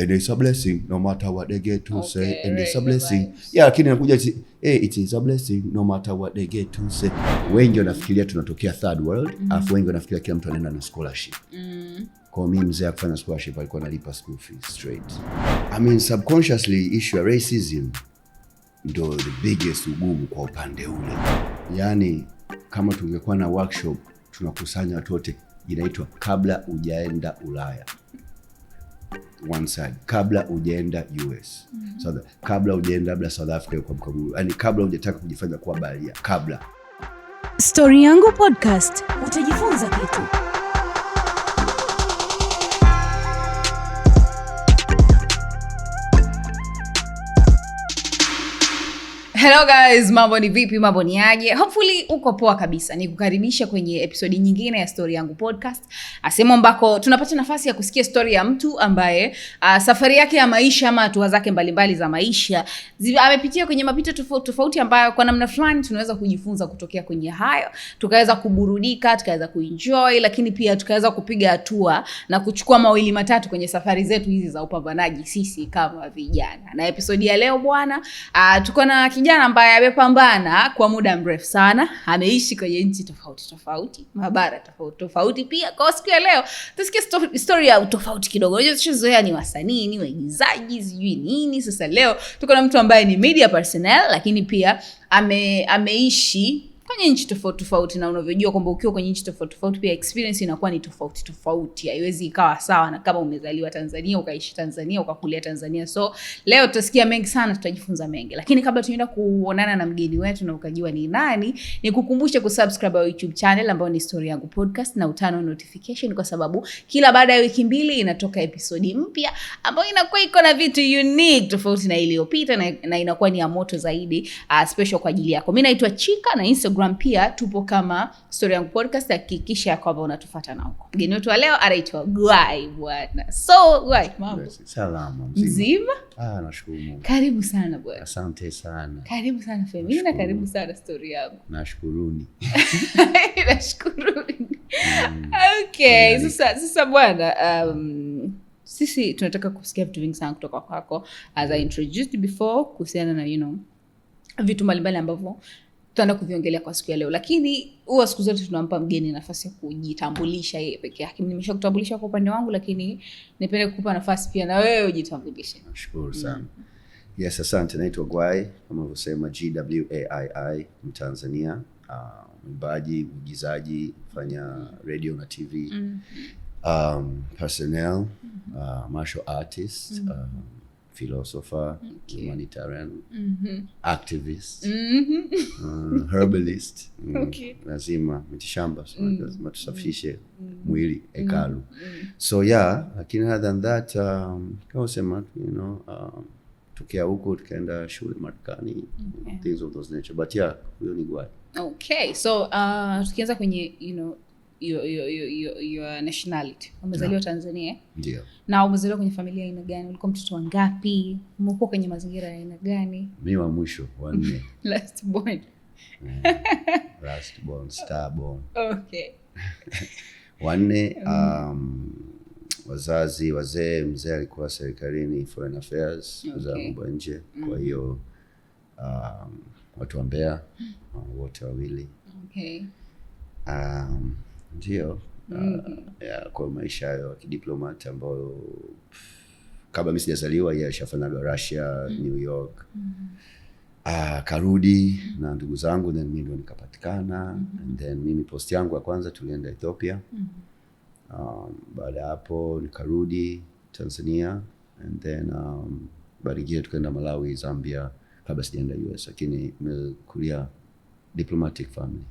And it's a blessing no matter what they get to say. And it's a blessing. Yeah, lakini nakuja it is a blessing no matter what they get to say. Wengi wanafikiria tunatokea third world, afu wengi wanafikiria kila mtu anaenda na scholarship. Kwa mimi mzee akifanya scholarship alikuwa analipa school fees straight. I mean subconsciously issue ya racism ndo the biggest ugumu kwa upande ule. Yani kama tungekuwa na workshop tunakusanya watu wote, inaitwa kabla hujaenda Ulaya. One side, kabla hujaenda US. So kabla hujaenda labda South Africa kwa mkaburu. Yani kabla hujataka kujifanya kuwa baharia, kabla. Story Yangu Podcast, utajifunza kitu. Hello guys, mambo ni vipi, mambo ni aje? Hopefully uko poa kabisa. Nikukaribisha kwenye episode nyingine ya Story Yangu Podcast. Sehemu ambako tunapata nafasi ya kusikia story ya mtu ambaye safari yake ya maisha ama hatua zake mbalimbali za maisha amepitia kwenye mapito tofauti ambayo kwa namna fulani tunaweza kujifunza kutokea kwenye hayo. Tukaweza kuburudika, tukaweza kuenjoy, lakini pia tukaweza kupiga hatua na kuchukua mawili matatu kwenye safari zetu hizi za upambanaji sisi kama vijana. Na episode ya leo bwana, tuko na kijana ambaye amepambana kwa muda mrefu sana, ameishi kwenye nchi tofauti, mabara tofauti pia. Kwa siku ya leo tusikie story ya tofauti kidogo. Unajua tunazoea ni wasanii, ni waigizaji, sijui nini. Sasa leo tuko na mtu ambaye ni media personnel, lakini pia ameishi kwenye nchi tofauti, na unavyojua kwamba ukiwa kwenye nchi tofauti pia experience inakuwa ni tofauti. Haiwezi ikawa sawa na kama umezaliwa Tanzania, ukaishi Tanzania, ukakulia Tanzania. So leo tutasikia mengi sana, tutajifunza mengi. Lakini kabla tunaenda kuonana na mgeni wetu na ukajua ni nani, nikukumbushe kusubscribe our YouTube channel ambayo ni Story Yangu Podcast na utano notification, kwa sababu kila baada ya wiki 2 inatoka episode mpya ambayo inakuwa iko na vitu unique tofauti na iliyopita, na inakuwa ni ya moto zaidi, special kwa ajili yako. Mimi naitwa Chika na Instagram pia tupo kama Story Yangu Podcast. Hakikisha kwamba unatufuata na huko. Mgeni wetu wa leo anaitwa Gwai bwana. So Gwai, mambo? Salama mzima? Nashukuru Mungu. Karibu sana bwana. Asante sana. Karibu sana Femina, karibu sana Story Yangu. Nashukuruni. Nashukuruni. Okay, sasa bwana, sisi tunataka kusikia vitu vingi sana kutoka kwako as I introduced before kuhusiana na vitu mbalimbali ambavyo tutaenda kuviongelea kwa siku ya leo. Lakini huwa siku zote tunampa mgeni nafasi ya kujitambulisha yeye peke yake. Nimeshakutambulisha kwa upande wangu, lakini nipende kukupa nafasi pia na wewe ujitambulishe. Nashukuru sana. Yes, asante. Naitwa Gwai, kama ulivyosema, Gwai, Mtanzania, mwimbaji, mwigizaji, fanya radio na TV. Personnel, martial artist, philosopher, humanitarian, activist, herbalist. Lazima mitishamba, lazima tusafishe mwili, hekalu. So yeah, lakini other than that, kama usema, tukia huko tukaenda shule Marekani, things of those nature. But yeah, huyo ni Gwai. Okay, so tukianza kwenye your nationality. Umezaliwa Tanzania? Ndio. Na umezaliwa kwenye familia aina gani? Ulikuwa mtoto wa ngapi? Umekuwa kwenye mazingira ya aina gani? Mimi wa mwisho, wa 4. Last born. Last born, star born. Okay. Wa 4, wazazi wazee, mzee alikuwa serikalini, foreign affairs, za mambo nje. Kwa hiyo watu wa Mbeya wote wawili. Okay. Ndio. Kwa maisha ya kidiplomat ambayo kabla mimi sijazaliwa yeye alishafanya Russia, New York. Karudi na ndugu zangu, then mimi ndo nikapatikana. And then mimi post yangu ya kwanza tulienda Ethiopia. Baada hapo nikarudi Tanzania, and then baadaye tukaenda Malawi, Zambia, kabla sijaenda US, lakini nimekulia diplomatic family.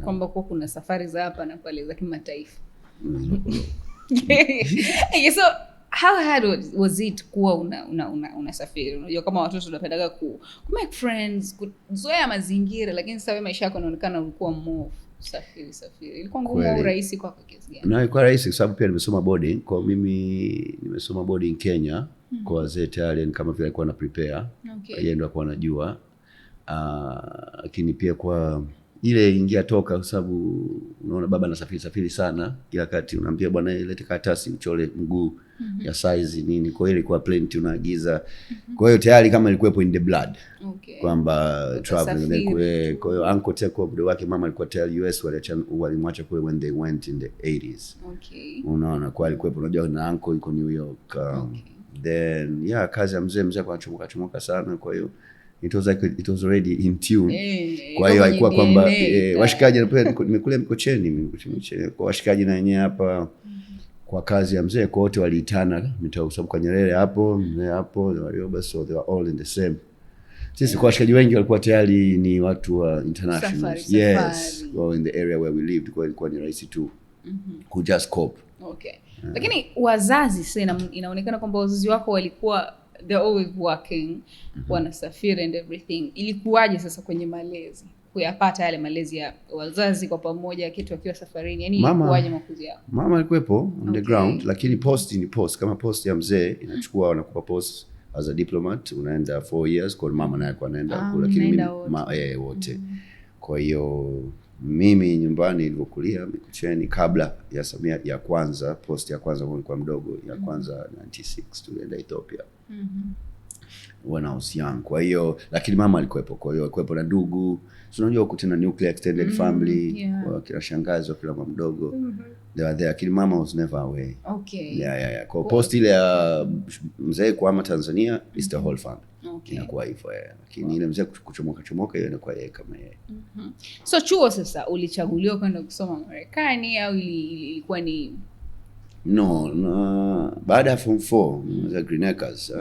Kwamba kuna safari za hapa na pale za kimataifa. So how hard was it kuwa unasafiri? Unajua kama watoto tunapendaga ku make friends, kuzoea mazingira, lakini sasa maisha yako yanaonekana ulikuwa more safiri. Ilikuwa ngumu au rahisi kwako kiasi gani? Na ilikuwa rahisi kwa sababu pia nimesoma boarding. Kwa mimi nimesoma boarding Kenya. Kwa wazee tayari kama vile alikuwa na prepare. Yeye ndo alikuwa anajua. Lakini pia kwa ile ingia toka, kwa sababu unaona baba anasafiri sana kila kati, unaambia bwana lete karatasi mchole mguu ya size nini, kwa hiyo ilikuwa plenty unaagiza. Kwa hiyo tayari kama ilikuwepo in the blood kwamba traveling. Kwa hiyo uncle Teko muda wake mama alikuwa tayari US, walimwacha kule when they went in the 80s. Unaona, kwa alikuwepo, unajua na uncle yuko New York. Then kazi ya mzee kwa chomoka sana, kwa hiyo it was already in tune. Kwa hiyo haikuwa kwamba washikaji nimekule Mikocheni kwa washikaji na wenyewe hapa kwa kazi ya mzee, kwa wote waliitana mitao, sababu kwa Nyerere hapo, mzee hapo, the Warioba, so they were all in the same. Sisi kwa washikaji wengi walikuwa tayari ni watu wa international. Yes, well in the area where we lived, kwa ilikuwa ni rahisi tu ku just cope. Lakini wazazi sasa inaonekana kwamba wazazi wako walikuwa they're always working, wanasafiri and everything. Ilikuwaje sasa kwenye malezi? Kuyapata yale malezi ya wazazi kwa pamoja kitu wakiwa safarini. Yaani ilikuwaje makuzi yao? Mama alikuwepo on the ground, lakini post ni post. Kama post ya mzee inachukua wanakupa post as a diplomat, unaenda 4 years, kwa mama naye alikuwa anaenda huko, lakini mimi wote. Kwa hiyo mimi nyumbani nilivyokulia Mikocheni, kabla ya Samia ya kwanza, post ya kwanza nilikuwa mdogo, ya kwanza 96 tulienda Ethiopia. When I was young. Kwa hiyo lakini mama alikuwepo, kwa hiyo alikuwepo na ndugu. Unajua huko tena nuclear extended family, kwa kila shangazi wa kila mama mdogo. They were there, lakini mama was never away. Kwa post ile ya mzee kwa Tanzania is the whole family. Inakuwa hivyo lakini ile mzee kuchomoka hiyo inakuwa yeye kama yeye. So chuo sasa ulichaguliwa kwenda kusoma Marekani au ilikuwa ni No, baada ya form 4 za Green Acres,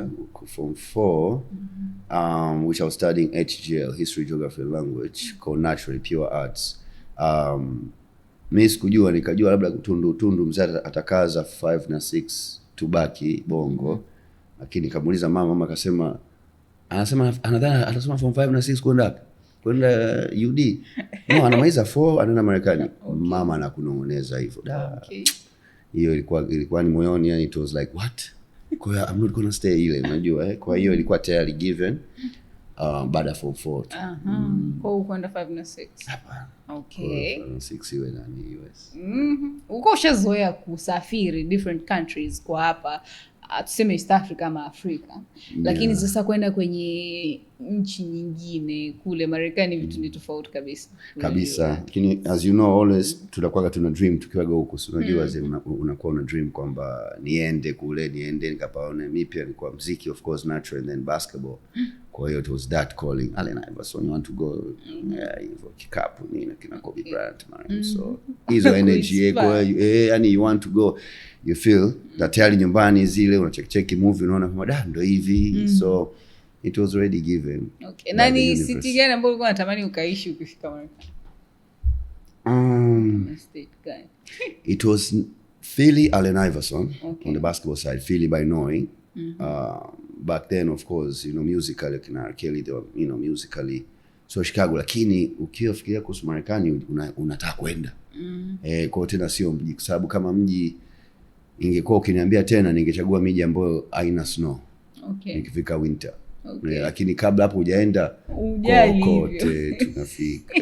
form 4 which I was studying HGL, History, Geography, Language, called Naturally Pure Arts. Mimi sikujua, nikajua labda tundu mzee atakaza 5 na 6 tubaki Bongo, lakini nikamuuliza mama akasema anadhani atasoma form 5 na 6 kwenda UD. No, anamaliza 4 anaenda Marekani. Mama anakunong'oneza hivyo. Hiyo ilikuwa ni moyoni, yani it was like what? Kwa hiyo I'm not going to stay ile, unajua kwa hiyo ilikuwa tayari given baada ya form 4. Kwa kwenda 5 na 6. Hapana. 6 iwe na ni US. Uko ushazoea kusafiri different countries kwa hapa tuseme East Africa ama Afrika. Lakini sasa kwenda kwenye nchi nyingine kule Marekani vitu ni tofauti kabisa. Lakini as you know always tunakuwa tuna dream tukiwaga huko, unajua unakuwa una dream kwamba niende kule, niende nikapaone. Mimi pia nilikuwa muziki of course natural, and then basketball. Kwa hiyo it was that calling. Allen Iverson, you want to go hivyo kikapu nini kina Kobe Bryant man. So hizo energy kwa yani you want to go, you feel that tayari nyumbani zile unacheck movie unaona kama ndo hivi. So it was already given. Nani city gani ambayo ulikuwa unatamani ukaishi ukifika Marekani? State gani? It was Philly, Allen Iverson on the basketball side, Philly by knowing. Back then of course, musically kina Kelly, they were, musically so Chicago, lakini ukifikiria kuhusu Marekani unataka kwenda. Kwa tena sio mji, kwa sababu kama mji ingekuwa ukiniambia tena ningechagua miji ambayo haina snow. Nikifika winter. Lakini kabla hapo hujaenda kokote tunafika.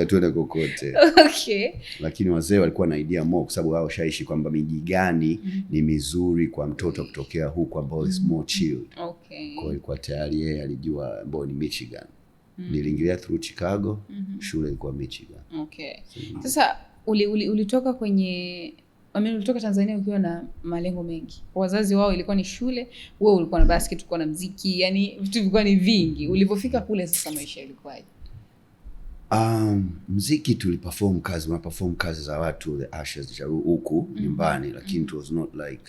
Tuende kokote. Lakini wazee walikuwa na idea more, kwa sababu wao shaishi kwamba miji gani ni mizuri kwa mtoto kutokea huko ambao is more chilled. Kwa hiyo kwa tayari yeye alijua ambao ni Michigan. Niliingilia through Chicago, shule ilikuwa Michigan. Sasa ulitoka kwenye ulitoka Tanzania ukiwa na malengo mengi. Wazazi wao ilikuwa ni shule, wewe ulikuwa na basket, ulikuwa na muziki, yani vitu vilikuwa ni vingi. Ulipofika kule sasa maisha yalikuwaje? Muziki unaperform kazi za watu, the ashes cha huku nyumbani, lakini it was not like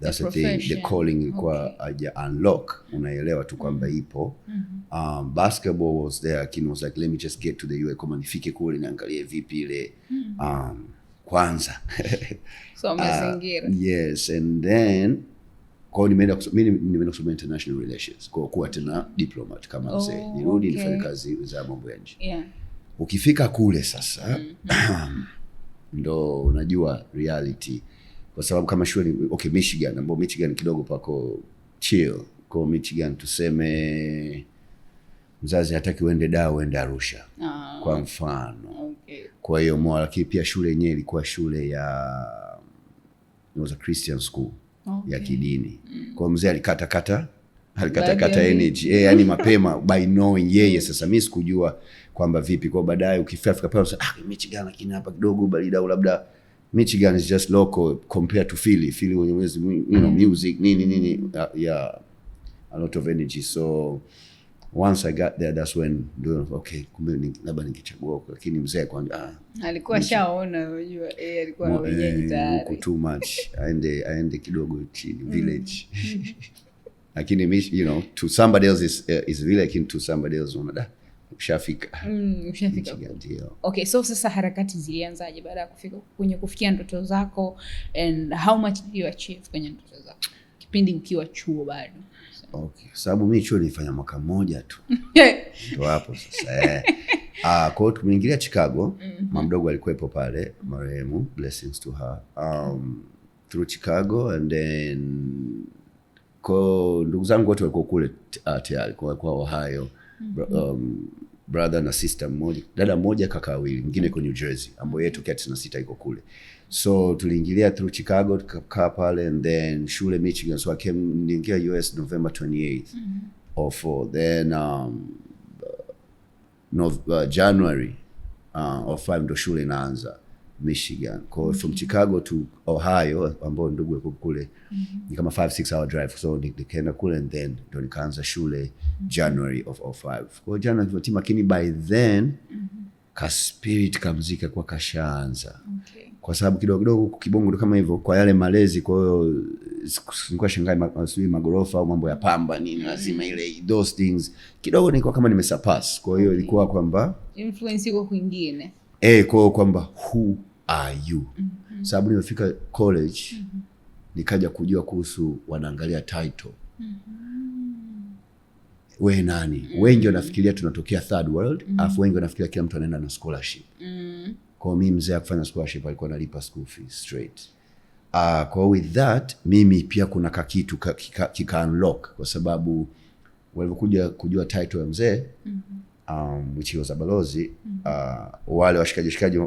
that's the thing, the calling ilikuwa haja unlock, unaelewa tu kwamba ipo. Basketball was there, lakini was like let me just get to the US, kama nifike kule niangalie vipi ile kwanza. So mazingira. Yes, and then kwa nimeenda kusoma international relations, kwa kuwa tena diplomat kama mzee. Nirudi nifanye kazi za mambo ya nje. Ukifika kule sasa ndo unajua reality, kwa sababu kama shule Michigan, ambapo Michigan kidogo pako chill. Kwa Michigan tuseme mzazi hataki uende Dar, uende Arusha kwa mfano. Kwa hiyo lakini pia shule yenyewe ilikuwa shule ya it was a Christian school ya kidini. Kwa mzee alikata energy yani mapema by knowing yeye. Sasa mimi sikujua kwamba vipi, kwa baadaye ukifika pale Michigan lakini hapa kidogo baridi, au labda Michigan is just local compared to Philly when music nini yeah, a lot of energy. So once I got there, that's when okay, kumbe labda ningechagua, lakini mzee kwanza alikuwa shaona, unajua alikuwa na wenyeji tayari too much aende kidogo chini village. Lakini to somebody else is village, lakini to somebody else unaona ushafika. Okay, so sasa harakati zilianzaje baada ya kufikia ndoto zako, and how much did you achieve kwenye ndoto zako kipindi ukiwa chuo bado? Okay, sababu mimi chuo nilifanya mwaka mmoja tu. Ndio hapo sasa. Kwa hiyo tumeingilia Chicago. Mama mdogo alikuwepo pale, marehemu, blessings to her. Through Chicago, and then ndugu zangu wote walikuwa kule tayari kwa Ohio. Brother na sister mmoja, dada mmoja, kaka wawili, mwingine yuko New Jersey, ambaye yetu kati na sita iko kule. So tuliingilia through Chicago, tukakaa pale, and then shule Michigan. So I came niingia US November 28th of 4. Then January of 5 ndo shule inaanza Michigan. Kwa from Chicago to Ohio, ambao ndugu wako kule, ni kama 5-6 hour drive. So nikaenda kule, and then ndo nikaanza shule January of 05. Kwa January tumetima, lakini by then ka spirit kamzika kwa kashaanza. Okay. Kwa sababu kidogo kibongo ndo kama hivyo, kwa yale malezi. Kwa hiyo nilikuwa shangai magorofa au mambo ya pamba nini, lazima ile those things kidogo nilikuwa kama nimesurpass. Kwa hiyo ilikuwa kwamba influence iko kwingine. Kwa kwamba who are you? Sababu nimefika college, nikaja kujua kuhusu wanaangalia title. Wewe nani? Wengi wanafikiria tunatokea third world, afu wengi wanafikiria kila mtu anaenda na scholarship. Kwa mimi mzee kufanya scholarship alikuwa analipa school fees straight. Kwa with that mimi pia kuna kakitu kika unlock, kwa sababu walipokuja kujua title ya mzee, which was a balozi, wale washikaji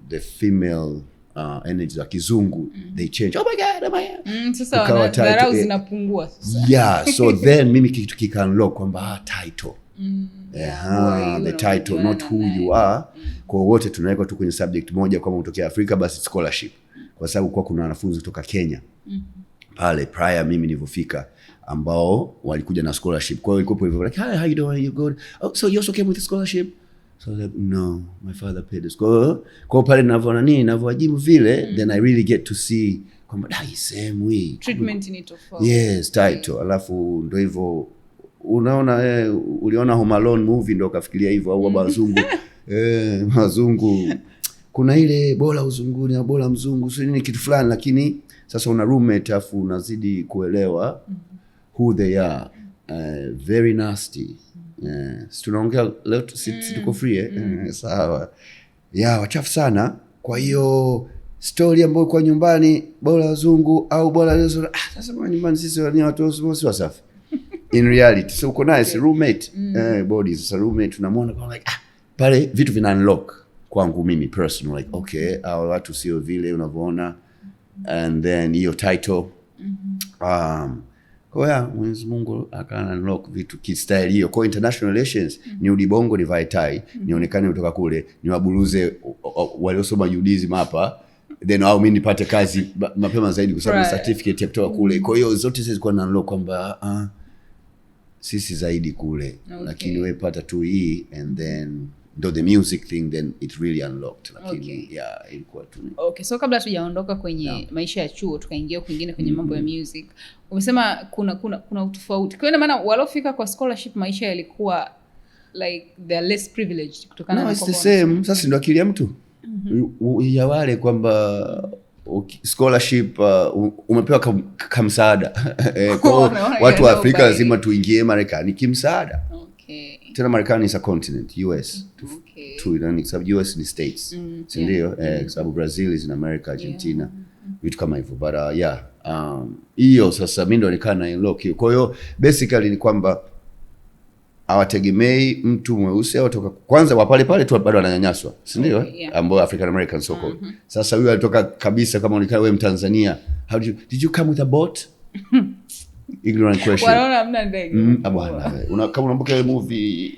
the female energy za kizungu, they change. Oh my god, sasa dharau zinapungua sasa. Yeah, so then mimi kitu kika unlock kwamba title. The title, not who you are. Kwa wote tunaweka tu kwenye subject moja, kama utokea Afrika basi scholarship, kwa sababu kwa kuna wanafunzi kutoka Kenya pale prior mimi nilipofika, ambao walikuja na scholarship. Kwa hiyo ilikuwa hivyo like, hi, how you doing, you good? Oh, so you also came with a scholarship? So like, no, my father paid the school. Kwa pale ninavyowajibu vile, then I really get to see kwamba same way treatment ni tofauti. Yes, title. Alafu ndio hivyo unaona, uliona Home Alone movie ndio ukafikiria hivyo, au wazungu wazungu kuna ile bora uzunguni au bora mzungu sio nini kitu fulani, lakini sasa una roommate afu unazidi kuelewa who they are. Very nasty. Tunaongea leo tuko free sawa. Wachafu sana. Kwa hiyo story ambayo kwa nyumbani bora wazungu au bora leo, sasa kwa nyumbani sisi ni watu wasafi. In reality, so uko nice roommate, bodies, so roommate tunamwona kwa like pale vitu vina unlock kwangu mimi personal, like okay, au watu sio vile unavyoona, and then hiyo title kwa Mwenyezi Mungu akana unlock vitu kistyle hiyo. Kwa international relations ni udibongo, ni vai tai, nionekane kutoka kule, ni waburuze waliosoma Judaism hapa, then au mimi nipate kazi mapema zaidi kwa sababu certificate ya kutoka kule. Kwa hiyo zote zilikuwa na unlock kwamba sisi zaidi kule. Okay. Lakini wewe pata tu hii, and then the music thing, then it really unlocked. Lakini ilikuwa tu. Okay, so kabla tujaondoka kwenye maisha ya chuo tukaingia kwingine kwenye mambo ya music, umesema kuna utofauti. Kwa hiyo maana walofika kwa scholarship maisha yalikuwa like they are less privileged kutokana na it's the same. Sasa ndio akili ya mtu ya wale kwamba scholarship umepewa kamsaada. Kwa watu wa Afrika lazima tuingie Marekani kimsaada. Okay. Tena Marekani is a continent, US. Tu sababu US ni states. Ndio, sababu Brazil is in America, Argentina. Vitu kama hivyo. But hiyo sasa mimi ndo nikana unlock hiyo. Kwa hiyo basically ni kwamba hawategemei mtu mweusi au toka kwanza wa pale pale tu bado ananyanyaswa, si ndio? Ambao African American so called. Sasa huyu alitoka kabisa kama ulikana wewe Mtanzania. Did you come with a boat? Ignorant question. Wanaona hamna ndege. Bwana. Kama unakumbuka ile movie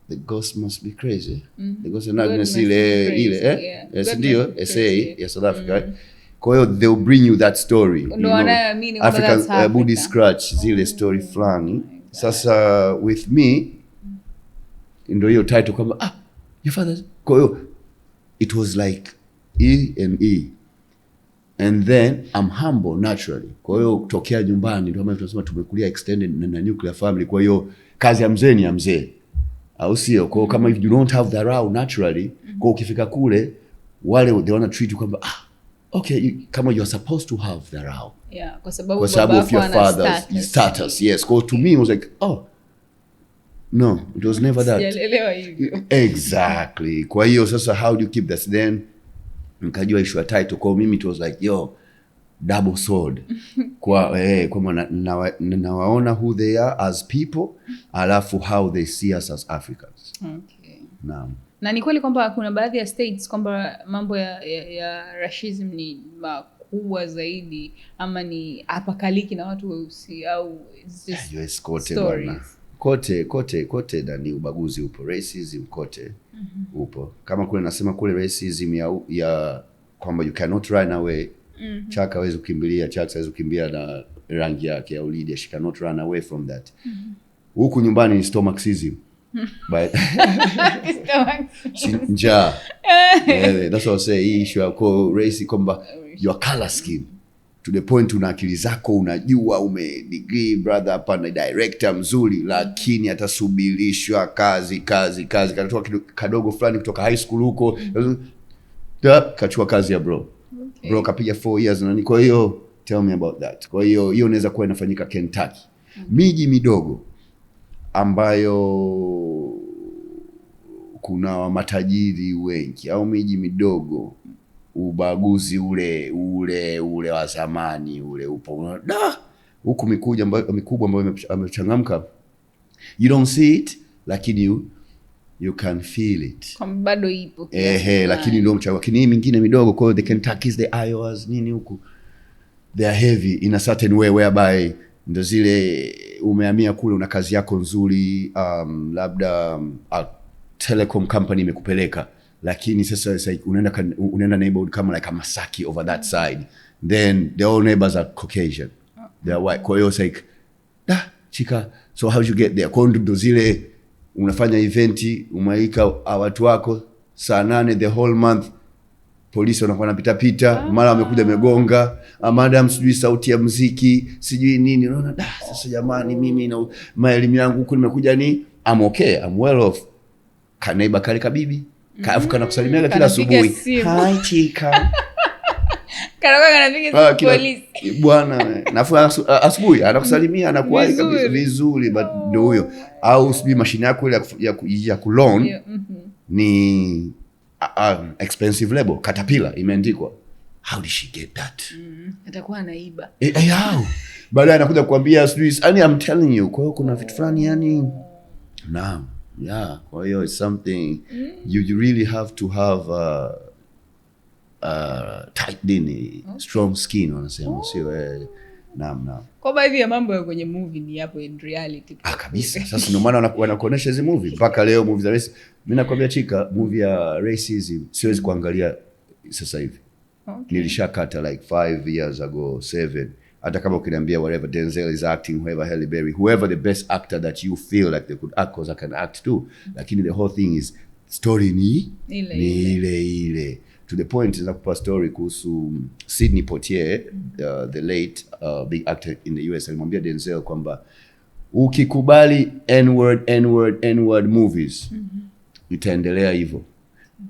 The Ghost Must Be Crazy. The Ghost and Agnes ile ndio SA ya South Africa. Kwa hiyo they will bring you that story. African Buddhist scratch zile story fulani. Sasa with me ndio hiyo title kwamba your father. Kwa hiyo it was like E. And then I'm humble naturally. Kwa hiyo kutokea nyumbani ndio kama tunasema tumekulia extended na nuclear family. Kwa hiyo kazi ya mzee ni ya mzee. Au sio? Kwa hiyo kama if you don't have that row naturally, kwa ukifika kule wale they wanna treat you kwamba okay, kama you're supposed to have the row. Yeah, kwa sababu of your father's status. Yes. Kwa to me it was like, no, it was never that. Exactly. Kwa hiyo sasa how do you keep that? Then nikajua issue ya title. Kwa mimi it was like, double sword. Kwa nawaona who they are as people, alafu how they see us as Africans. Okay. Naam. Na ni kweli kwamba kuna baadhi ya states kwamba mambo ya racism ni makubwa zaidi ama ni apakaliki na watu weusi au US kote bwana. Kote ndani ubaguzi upo, racism kote upo. Kama kule nasema kule racism ya kwamba you cannot run away. Chaka hawezi kukimbilia, Chaka hawezi kukimbia na rangi yake au Lydia, she cannot run away from that. Huku nyumbani ni stomachsism. But njaa. That's what I say, issue ya race kwamba your color scheme to the point una akili zako unajua ume degree brother hapa na director mzuri, lakini atasubirishwa kazi katoka kadogo fulani kutoka high school huko kachukua kazi ya bro. Bro kapiga 4 years na kwa hiyo tell me about that. Kwa hiyo inaweza kuwa inafanyika Kentucky. Miji midogo ambayo kuna matajiri wengi au miji midogo, ubaguzi ule wa zamani ule upo. Huku mikubwa ambayo amechangamka, you don't see it lakini you can feel it. Kama bado ipo. Lakini ndio mchawi. Lakini hii mingine midogo, kwa the Kentuckys, the Iowas, nini huku, they are heavy in a certain way whereby ndio zile umehamia kule una kazi yako nzuri, labda telecom company imekupeleka, lakini sasa unaenda neighborhood kama like a Masaki over that side, then the all neighbors are Caucasian, they are white. Kwa hiyo it's like chika, so how did you get there? Kwa hiyo ndio zile unafanya eventi, umaika watu wako saa 8 the whole month, polisi wanakuwa napita pita, mara wamekuja megonga, madam sijui sauti ya muziki, sijui nini, unaona sasa jamani, mimi na maelimu yangu huko nimekuja ni I'm okay, I'm well off. Kanaiba kale kabibi, kafuka na kusalimia kila asubuhi. Hi chika. Kanapiga polisi. Bwana, nafu asubuhi anakusalimia anakualika vizuri, but ndio huyo. Au sijui mashine yako ile ya kuloan ni expensive label, Caterpillar imeandikwa. How did she get that? Atakuwa anaiba. How? Baadaye anakuja kukuambia sijui, yani I'm telling you, kwa hiyo kuna vitu fulani yani naam. Yeah, kwa hiyo it's something you really have to have tight dini, strong skin wanasema, sio naam. Kwa baadhi ya mambo ya kwenye movie ni hapo in reality. Kabisa. Sasa ndio maana wanakuonesha hizo movie mpaka leo, movie za race. Mimi nakwambia chika, movie ya racism siwezi kuangalia sasa hivi. Okay. Nilishakata like 5 years ago, 7. Hata kama ukiniambia whatever Denzel is acting, whoever Halle Berry, whoever the best actor that you feel like they could act, because I can act too. Lakini the whole thing is story ni ile. To the point is nakupa story kuhusu Sidney Poitier, the late big actor in the US. Alimwambia Denzel kwamba ukikubali N-word movies, itaendelea hivyo.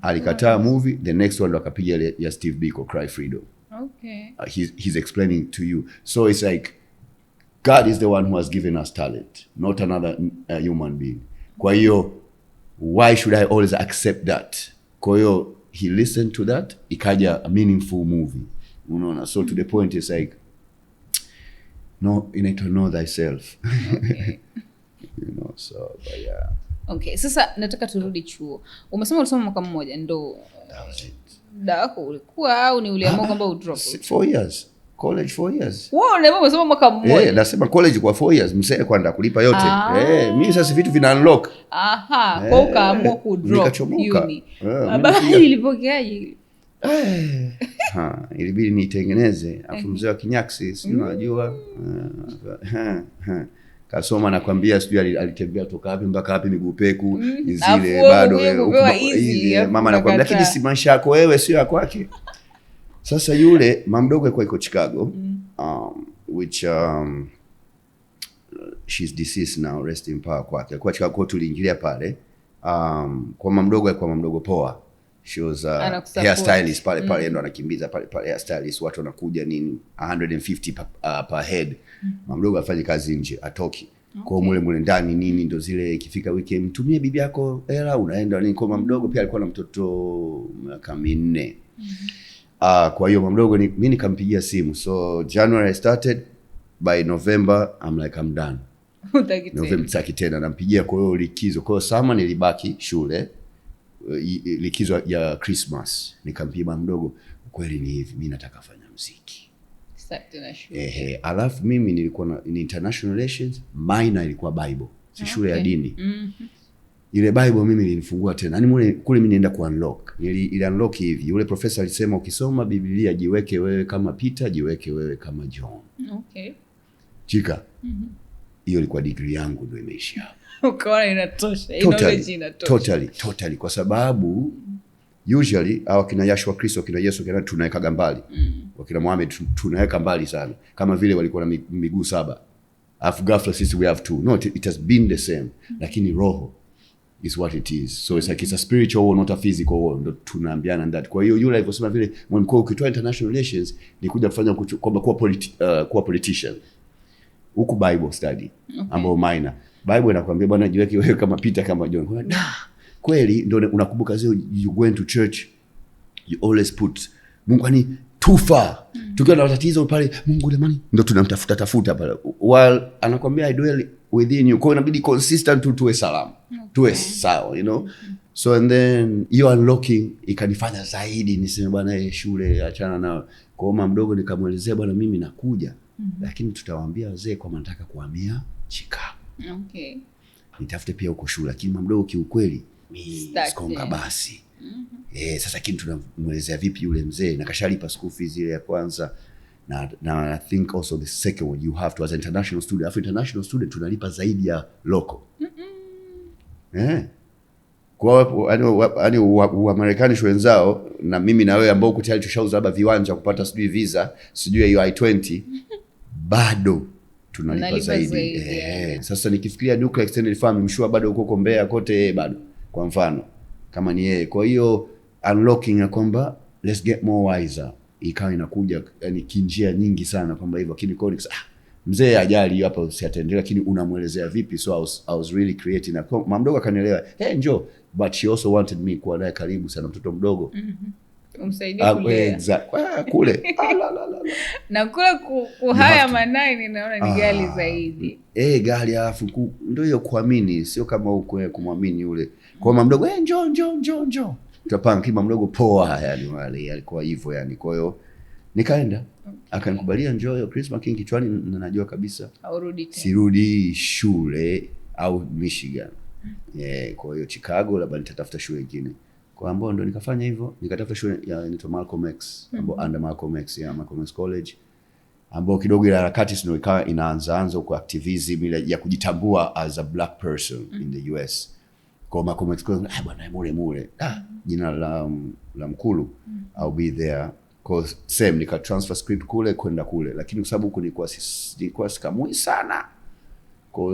Alikataa movie, the next one wakapiga ya Steve Biko, Cry Freedom. Okay. He's explaining to you. So it's like God is the one who has given us talent, not another human being. Kwa hiyo why should I always accept that? Kwa hiyo he listened to that, ikaja a meaningful movie. Unaona, so to the point is like no, you need to know thyself. Okay. you know, so but yeah. Okay, sasa nataka turudi chuo. Umesema ulisoma mwaka mmoja ndo dako ulikuwa au ni uliamua kwamba udrop? 4 years. College 4 years. Wow, na umesoma mwaka mmoja. Nasema college kwa 4 years, msee kwenda kulipa yote. Mimi sasa vitu vina unlock. Kwa ukaamua kudrop uni. Baba ilipokeaje? Ilibidi nitengeneze. Afu mzee wa Kinyaksi, si unajua. Kasoma nakwambia sijui alitembea toka wapi mpaka wapi miguu peku zile bado mama anakuambia lakini si maisha yako wewe sio ya kwake. Sasa yule mama mdogo alikuwa iko Chicago which she's deceased now, rest in power kwake. Alikuwa Chicago, tuliingilia pale kwa mama mdogo, alikuwa mama mdogo poa. She was hair stylist pale ndo anakimbiza pale hair stylist, watu wanakuja nini 150 per head. Mama mdogo afanye kazi nje atoki. Kwa mule ndani nini ndo zile ikifika weekend mtumie bibi yako hela unaenda nini. Kwa mama mdogo pia alikuwa na mtoto miaka 4. Kwa hiyo mama mdogo mimi nikampigia simu. So January I started, by November I'm like I'm done. November sitaki tena, nampigia kwa hiyo likizo. Kwa hiyo summer nilibaki shule, likizo ya Christmas nikampigia mama mdogo, kweli ni hivi mimi nataka kufanya muziki. Alafu mimi nilikuwa ni international relations, minor ilikuwa Bible. Si shule ya dini. Ile Bible mimi nilifungua tena. Yaani kule mimi nienda ku unlock. Ili unlock hivi. Yule professor alisema ukisoma Biblia jiweke wewe kama Peter, jiweke wewe kama John. Chika. Hiyo ilikuwa degree yangu ndio imeisha. Ukaona inatosha. Totally kwa sababu usually kina Yashua Kristo, kina Yesu kina tunaweka mbali. Wakina Muhammad tunaweka mbali sana. Kama vile walikuwa na miguu 7. Alafu ghafla sisi we have 2. No, it has been the same. Lakini roho is what it is. So it's like it's a spiritual war, not a physical war. Ndo tunaambiana ndani. Kwa hiyo yule alivyosema vile mko ukitoa international relations ni kuja kufanya kwamba kuwa politician. Huku Bible study ambao minor. Bible inakwambia bwana jiweke wewe kama Peter kama John. Kwa kweli ndio unakumbuka zile you went to church, you always put Mungu ani tufa. Tukiwa na matatizo pale Mungu jamani ndio tunamtafuta pale. While anakuambia I dwell within you. Kwa hiyo inabidi consistent tuwe salama. Tuwe sawa, you know. So and then you unlocking ikanifanya zaidi niseme bwana shule achana na. Kwa mama mdogo nikamuelezea bwana mimi nakuja. Lakini tutawaambia wazee kwa nataka kuhamia Chicago. Nitafute pia huko shule lakini mama mdogo kiukweli sikonga basi. Sasa kitu tunamuelezea vipi yule mzee na kashalipa school fees ile ya kwanza na I think also the second one you have to as an international student. After international student tunalipa zaidi ya local. Kwa yani Waamerikani wenzao na mimi na wewe ambao uko tayari tushauza labda viwanja kupata sijui visa sijui hiyo I-20 bado tunalipa zaidi. Sasa nikifikiria nuclear extended family mshua bado uko Mbeya kote bado kwa mfano kama ni yeye. Kwa hiyo unlocking ya kwamba let's get more wiser ikawa inakuja yani kinjia nyingi sana kwamba hivyo lakini kwa mzee ajali hapa usiatendele lakini unamuelezea vipi. So I was really creating a mama mdogo akanielewa njoo, but she also wanted me kuwa naye karibu sana mtoto mdogo umsaidie kulea kule na kule kuhaya manai ninaona ni gali zaidi gali alafu ndio hiyo kuamini sio kama huko kumwamini yule. Kwa mama mdogo njoo tutapanga kima mdogo poa yani wale alikuwa hivyo yani. Kwa hiyo nikaenda akanikubalia njoo hiyo Christmas King kichwani na najua kabisa sirudi shule au Michigan. Kwa hiyo Chicago labda nitatafuta shule nyingine. Kwa ambao ndo nikafanya hivyo, nikatafuta shule inaitwa Malcolm X, ambao under Malcolm X ya Malcolm X College, ambao kidogo ile harakati sio ikawa inaanza kwa activism ile ya kujitambua as a black person in the US. Kwa Malcolm X College, bwana mule jina la mkulu I'll be there. Kwa same nika transfer script kwenda kule, lakini kwa sababu huko nilikuwa sikamui sana. Kwa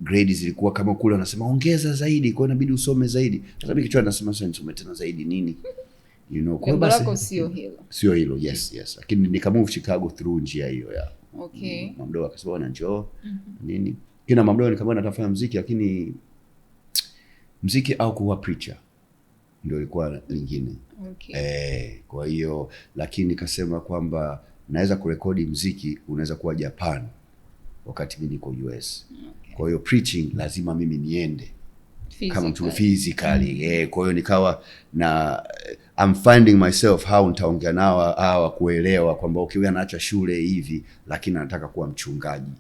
grades zilikuwa kama kule wanasema ongeza zaidi, kwa inabidi usome zaidi. Sasa mimi kichwa nasema sasa nisome tena zaidi nini? You know, kwa basi sio hilo. Yes. Lakini nika move Chicago through njia hiyo ya. Mamdo akasema na njoo nini? Kina mamdo nikamwona natafanya muziki lakini muziki au kuwa preacher ndio ilikuwa lingine. Kwa hiyo lakini nikasema kwamba naweza kurekodi muziki unaweza kuwa Japan wakati mimi niko US. Kwa hiyo preaching lazima mimi niende kama mtu physically. Kwa hiyo nikawa na I'm finding myself how nitaongea nao hawa kuelewa kwamba okay, anaacha shule hivi lakini anataka kuwa mchungaji.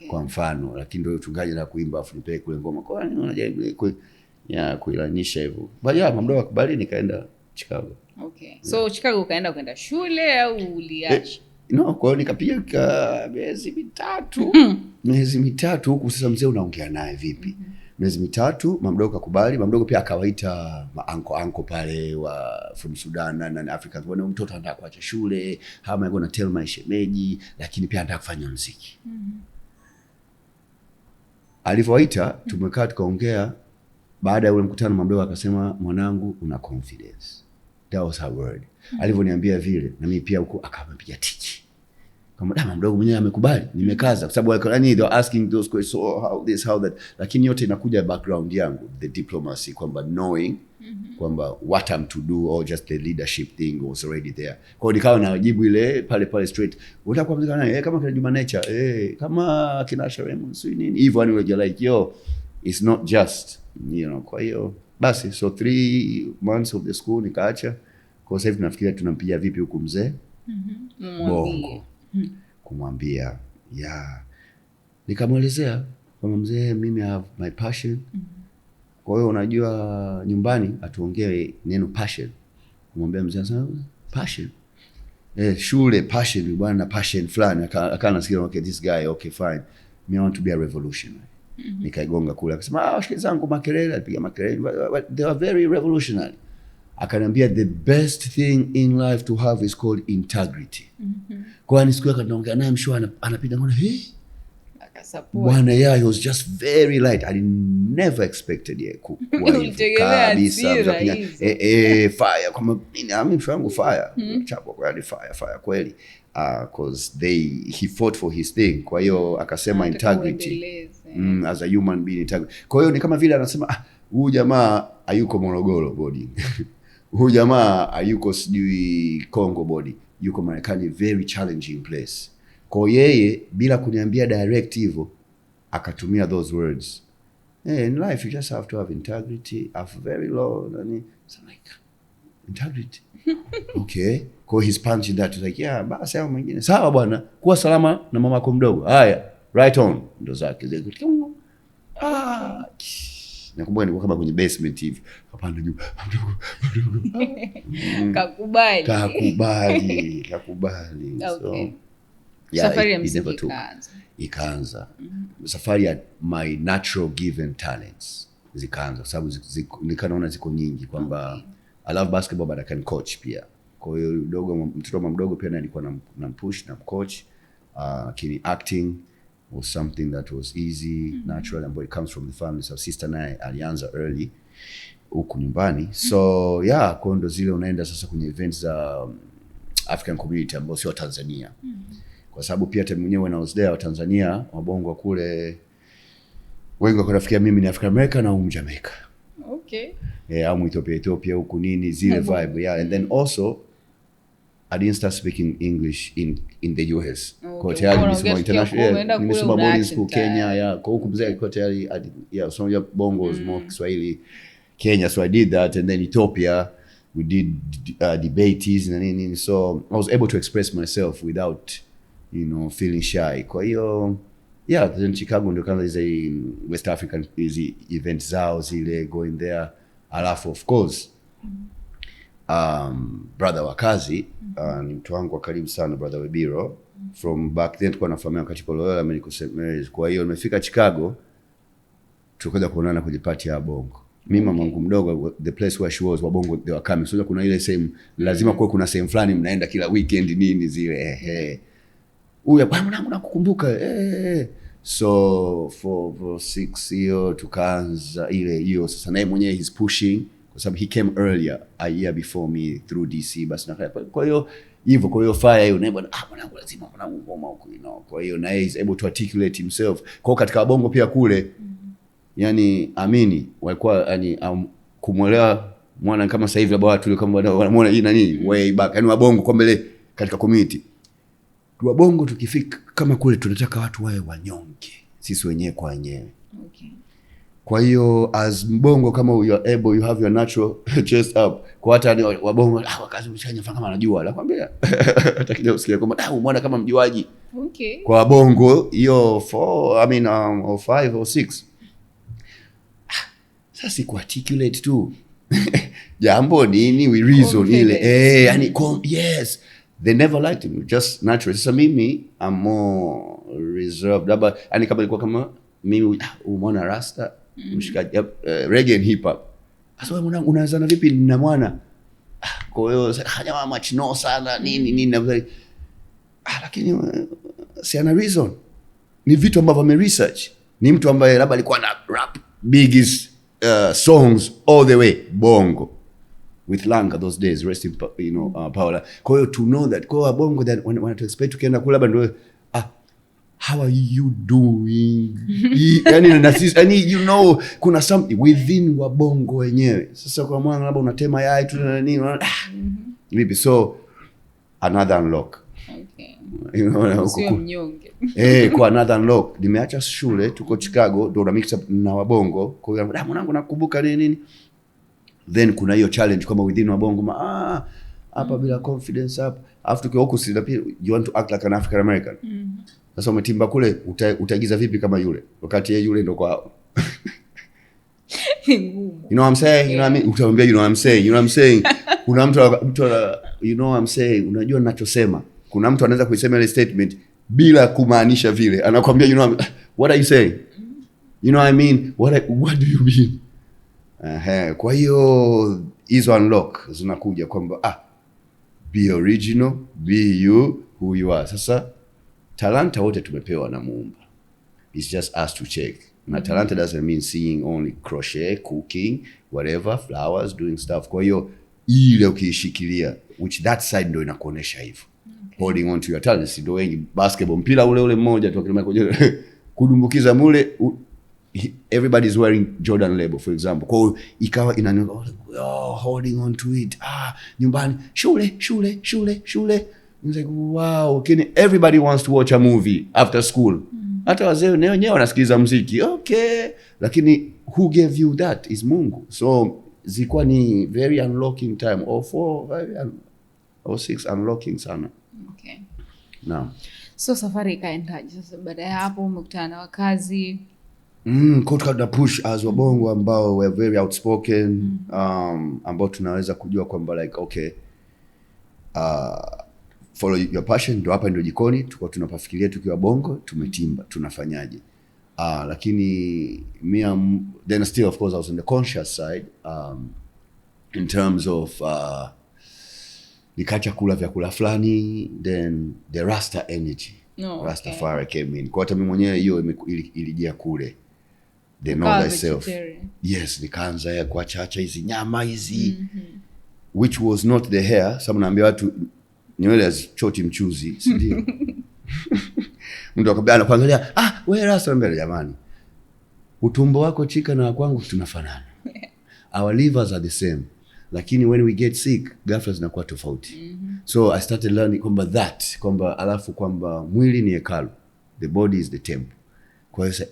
Kwa mfano, lakini ndio mchungaji na kuimba afu nipeleke kule ngoma. Kwa nini unajaribu kuilanisha hivyo? Baada mambo akubali nikaenda Chicago. So Chicago ukaenda shule au uliacha? No, kwa hiyo nikapiga miezi mitatu huku. Sasa mzee unaongea naye vipi? Miezi mitatu, mamdogo akakubali. Mamdogo pia akawaita anko pale wa from Sudan na Africans. Bwana mtoto anataka kuacha shule, how am I going to tell my shemeji, lakini pia anataka kufanya muziki. Alivyowaita tumekaa tukaongea. Baada ya ule mkutano mamdogo akasema, mwanangu una confidence. That was her word. Alivyoniambia vile na mimi pia huko akampiga tiki. Kama dama mdogo mwenyewe amekubali, nimekaza kwa sababu yani they asking those questions, so how this how that, lakini yote inakuja background yangu, the diplomacy, kwamba knowing kwamba what I'm to do or just the leadership thing was already there. Kwa hiyo nikawa najibu ile pale straight. Unataka kuamzika naye kama kina Juma Nature, kama kina Sharemu sio nini hivyo, yani wewe like yo it's not just kwa hiyo basi so 3 months of the school nikaacha. Kwa sababu tunafikiria tunampigia vipi huku mzee Bongo. Kumwambia nikamwelezea kama mzee mimi have my passion. Kwa hiyo unajua nyumbani atuongee neno passion. Kumwambia mzee sana passion. Shule passion bwana na passion fulani akana sikia okay this guy okay fine. Me I want to be a revolutionary. Nikaigonga kule akasema washikaji zangu makelele, alipiga makelele but they are very revolutionary. Akaniambia the best thing in life to have is called integrity. Kwa nini siku yake tunaongea naye mshoa anapita mbona akasupport. Bwana he was just very light. I never expected yeye kuwa kabisa. Fire kama mimi mshoa fire. Chapo kwa fire kweli. Cause he fought for his thing. Kwa hiyo akasema integrity. As a human being integrity. Kwa hiyo ni kama vile anasema huyu jamaa hayuko Morogoro body. Huyu jamaa hayuko sijui Congo body. Yuko Marekani, very challenging place. Kwa yeye bila kuniambia direct hivyo akatumia those words. In life you just have to have integrity, have very low so like integrity. Okay. Kwa he's punching that like basi hao mwingine. Sawa bwana, kuwa salama na mama yako mdogo. Haya, right on. Ndo zake zile. Nakumbuka nilikuwa kama kwenye basement hivi. Hapana juu. Kakubali. Okay. So safari ya muziki ikaanza. Safari ya my natural given talents zikaanza kwa sababu nikaona ziko nyingi kwamba I love basketball but I can coach pia. Kwa hiyo mtoto mdogo pia nilikuwa na push na coach. Kini acting was something that was easy, natural, and it comes from the family. So sister naye alianza early huku nyumbani. So kwa ndo zile unaenda sasa kwenye events za African community ambao sio Tanzania. Kwa sababu pia hata mwenyewe na wasdea wa Tanzania, wabongo kule wengi wakafikia mimi ni African American au Jamaica. Okay. Au Ethiopia huku nini zile vibe. And then also I didn't start speaking English in the US. Kwa tayari nimesoma international. Nimesoma boarding school Kenya. Kwa huku mzee alikuwa tayari so ya bongo was more Kiswahili Kenya, so I did that. And then Ethiopia we did debates na nini, so I was able to express myself without feeling shy. Kwa hiyo then Chicago ndio kama hizo West African events zao zile going there. Alafu of course brother wa kazi ni mtu wangu wa karibu sana, brother Webiro from back then tulikuwa nafahamia wakati Loyola Medical St. Mary's. Kwa hiyo nimefika Chicago tukaja kuonana kwenye party ya bongo. Mimi mamangu mdogo, the place where she was, wabongo they were coming. So kuna ile same lazima kuwe kuna same fulani mnaenda kila weekend nini zile huyu mwanangu nakukumbuka so for 6 years tukaanza ile hiyo sasa, naye mwenyewe he's pushing kwa sababu he came earlier a year before me through DC basi na kwa hiyo hivyo. Kwa hiyo fire hiyo naye bwana mwanangu lazima mwanangu ngoma huko kwa hiyo naye is able to articulate himself. Kwa katika wabongo pia kule yani amini walikuwa yani kumuelewa mwana kama sasa hivi labda watu kama wanamuona hii nani way back yani wabongo kwa mbele katika community. Wabongo tukifika kama kule tunataka watu wawe wanyonge sisi wenyewe kwa wenyewe. Okay. Kwa hiyo as mbongo kama you are able, you have your natural chest up. Kwa hata ni wabongo wakazi mchanya kama anajua nakwambia atakija usikie kwamba umeona kama mjuaji. Okay. Kwa wabongo hiyo 4 or 5 or 6 sasa ku articulate tu jambo nini we reason ile yani yes they never liked me just naturally. Sasa mimi I'm more reserved but yani kama ilikuwa kama mimi umeona rasta mshikaji reggae and hip hop sasa wewe unaanza vipi na mwana kwa hiyo jamaa machino sana nini lakini si ana reason ni vitu ambavyo ame research ni mtu ambaye labda alikuwa na rap biggest songs all the way bongo with Langa those days rest in Paula. Kwa hiyo to know that kwa bongo that when to expect tukienda kula bado how are you doing yani you know kuna something within wa bongo wenyewe. Sasa kwa mwana labda unatema yai tu na nini vipi so another unlock. Okay. Sio mnyonge. Kwa another unlock nimeacha shule tuko Chicago ndo na mix up na wabongo. Kwa hiyo mwanangu nakumbuka nini then kuna hiyo challenge kama within wabongo hapa bila confidence hapa after tukiwa huko sida pia you want to act like an African American. Sasa umetimba kule utaigiza vipi kama yule wakati yeye yule ndo kwao. You know what I'm saying? You know what I mean? Utamwambia you know what I'm saying? You know what I'm saying? Kuna mtu you know what I'm saying? Unajua ninachosema. Kuna mtu anaweza kuisema ile statement bila kumaanisha vile. Anakuambia you know what are you saying? You know what I mean? What do you mean? Kwa hiyo hizo unlock zinakuja kwamba be original, be you who you are. Sasa talanta wote tumepewa na Muumba. It's just us to check. Na talanta doesn't mean seeing only crochet, cooking, whatever, flowers, doing stuff. Kwa hiyo ile ukiishikilia which that side ndio inakuonesha hivyo. Holding on to your talents ndio wengi basketball mpira ule mmoja tu akimaya kudumbukiza mule everybody is wearing Jordan label for example. Kwa hiyo ikawa holding on to it. Nyumbani shule. It's like wow, okay, everybody wants to watch a movie after school. Hata wazee wenyewe wanasikiliza muziki. Okay, lakini who gave you that is Mungu. So zilikuwa ni very unlocking time or 4 or 6 unlocking sana. Okay. Naam. So safari ikaendaje sasa baada ya hapo umekutana na wakazi? Kwa tukada push as wabongo ambao were very outspoken ambao tunaweza kujua kwamba like okay follow your passion ndio hapa ndio jikoni tulikuwa tunapafikiria tukiwa bongo tumetimba tunafanyaje lakini then still of course I was on the conscious side in terms of nikacha kula vyakula fulani then the Rasta energy Rastafari came in kwa hata mimi mwenyewe hiyo ilijia kule they know thyself yes nikaanza kuacha hizi nyama hizi which was not the hair sababu naambia watu nywele choti mchuzi si ndio mtu akabia anakuangalia wewe Rasta mbele jamani utumbo wako chika na kwangu tunafanana our livers are the same lakini when we get sick ghafla zinakuwa tofauti so I started learning kwamba alafu kwamba mwili ni hekalu the body is the temple kwa hiyo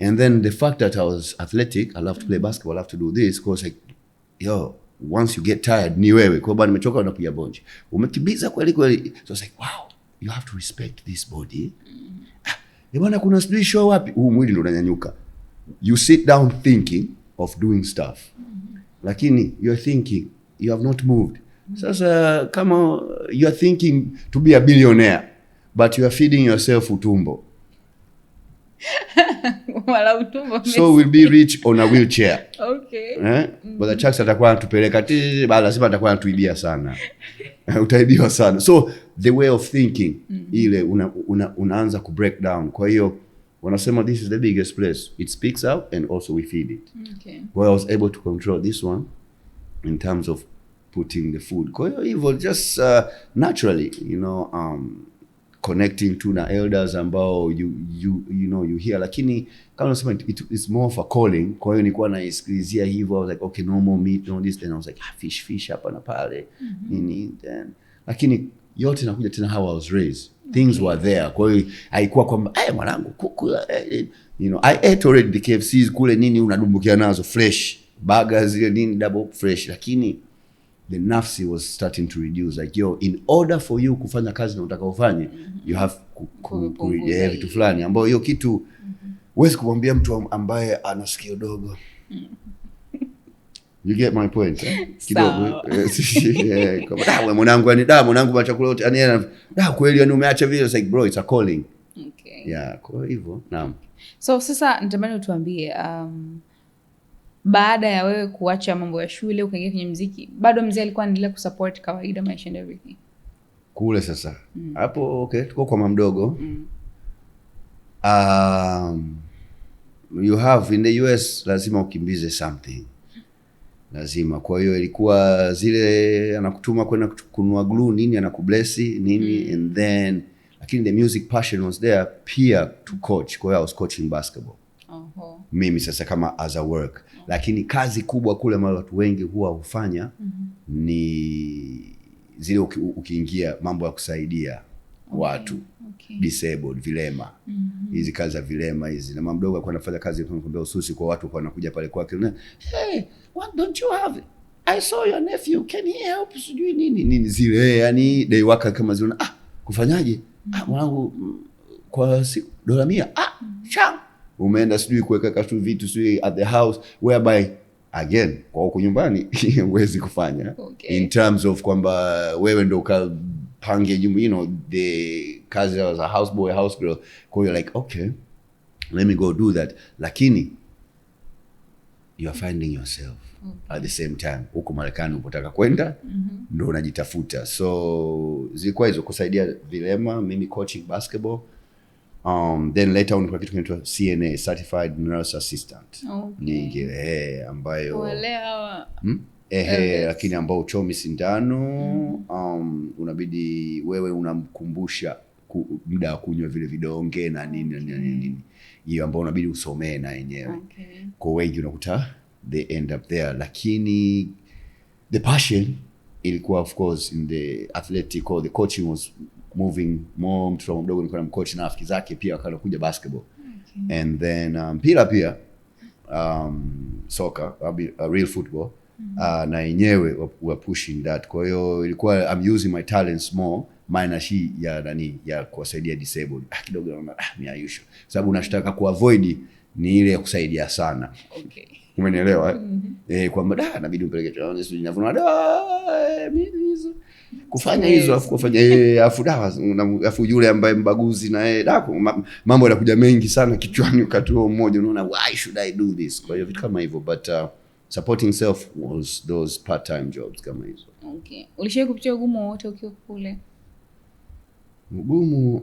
and then the fact that I was athletic I love to play basketball I love to do this because like once you get tired ni wewe kwa bado nimechoka unapiga bonje umekimbiza kweli so it's like wow you have to respect this body bwana kuna sijui show wapi huu mwili ndo unanyanyuka you sit down thinking of doing stuff lakini you're thinking you have not moved sasa kama you are thinking to be a billionaire but you are feeding yourself utumbo wala utumbo so we'll be rich on a wheelchair okay but the Chucks atakuwa anatupeleka bali lazima atakuwa anatuibia sana utaibiwa sana so the way of thinking ile unaanza ku break down kwa hiyo wanasema this is the biggest place it speaks out and also we feed it well I was able to control this one in terms of putting the food kwa hiyo hivyo just naturally connecting to na elders ambao you hear lakini kama unasema it's more of a calling kwa hiyo nilikuwa naisikilizia hivyo I was like okay no more meat no this then I was like fish hapa na pale nini then lakini yote nakuja tena how I was raised Things were there. Kwa hiyo haikuwa kwamba mwanangu kuku I ate already the KFCs kule nini unadumbukia nazo fresh burgers zile nini double fresh, lakini the nafsi was starting to reduce, like in order for you kufanya kazi na unataka ufanye you have kupunguza vitu fulani ambayo hiyo kitu huwezi kumwambia mtu ambaye anasikia dogo. You get my point, kidogo. Kama mwanangu mwanangu machakula yote kweli umeacha vile, it's like bro, it's a calling. Okay. Yeah, kwa hivyo naam. So sasa natamani utuambie baada ya wewe kuacha mambo ya shule ukaingia kwenye muziki, bado mzee alikuwa anaendelea kusupport kawaida maisha and everything? Kule sasa. Hapo okay, tuko kwa mama mdogo. You have in the US lazima ukimbize something. Lazima. Kwa hiyo ilikuwa zile anakutuma kwenda kununua glue nini, anakublessi nini, and then lakini the music passion was there pia to coach. Kwa hiyo I was coaching basketball. Mimi sasa kama as a work. Lakini kazi kubwa kule ambayo watu wengi huwa hufanya ni zile ukiingia mambo ya kusaidia watu disabled, vilema. Hizi kazi za vilema hizi. Na mama mdogo alikuwa anafanya kazi kwa ususi kwa watu kwa wanakuja pale kwake. Hey, what don't you have? I saw your nephew. Can he help? Sijui nini zile. Yani day worker kama zile. Kufanyaje? Mwanangu kwa $100. Cha. Umeenda sijui kuweka kashu vitu sijui at the house whereby again kwa huko nyumbani huwezi kufanya in terms of kwamba wewe ndo ukapange the kazi as a houseboy, house girl. Kwa hiyo like okay, let me go do that, lakini you are finding yourself at the same time. Huko Marekani unapotaka kwenda ndo unajitafuta. So zilikuwa hizo kusaidia vilema, mimi coaching basketball. Then later on kwa kitu kinaitwa CNA, Certified Nurse Assistant. Ni ambayo lakini ambao uchomi sindano, unabidi wewe unamkumbusha muda wa kunywa vile vidonge na nini. Hiyo ambao unabidi usomee na yenyewe. Kwa wengi unakuta they end up there, lakini the passion ilikuwa of course in the athletic or the coaching was moving more. Mtoto mdogo nilikuwa namcoach na rafiki zake pia wakakuja basketball. And then pia soccer, real football. Na yenyewe were pushing that. Kwa hiyo ilikuwa I'm using my talents more minus hii ya kuwasaidia disabled. Kidogo naona miayusho. Sababu unashitaka kuavoid ni ile ya kusaidia sana. Okay. Umenielewa? Kwamba inabidi umpeleke chao sisi ninavuna hizo. Kufanya hizo afu kufanya afu yule ambaye mbaguzi na mambo yanakuja mengi sana kichwani wakati mmoja, unaona why should I do this? Kwa hiyo vitu kama hivyo, but supporting self was those part-time jobs kama hizo. Okay. Ulishawahi kupitia ugumu wote ukiwa kule? Ugumu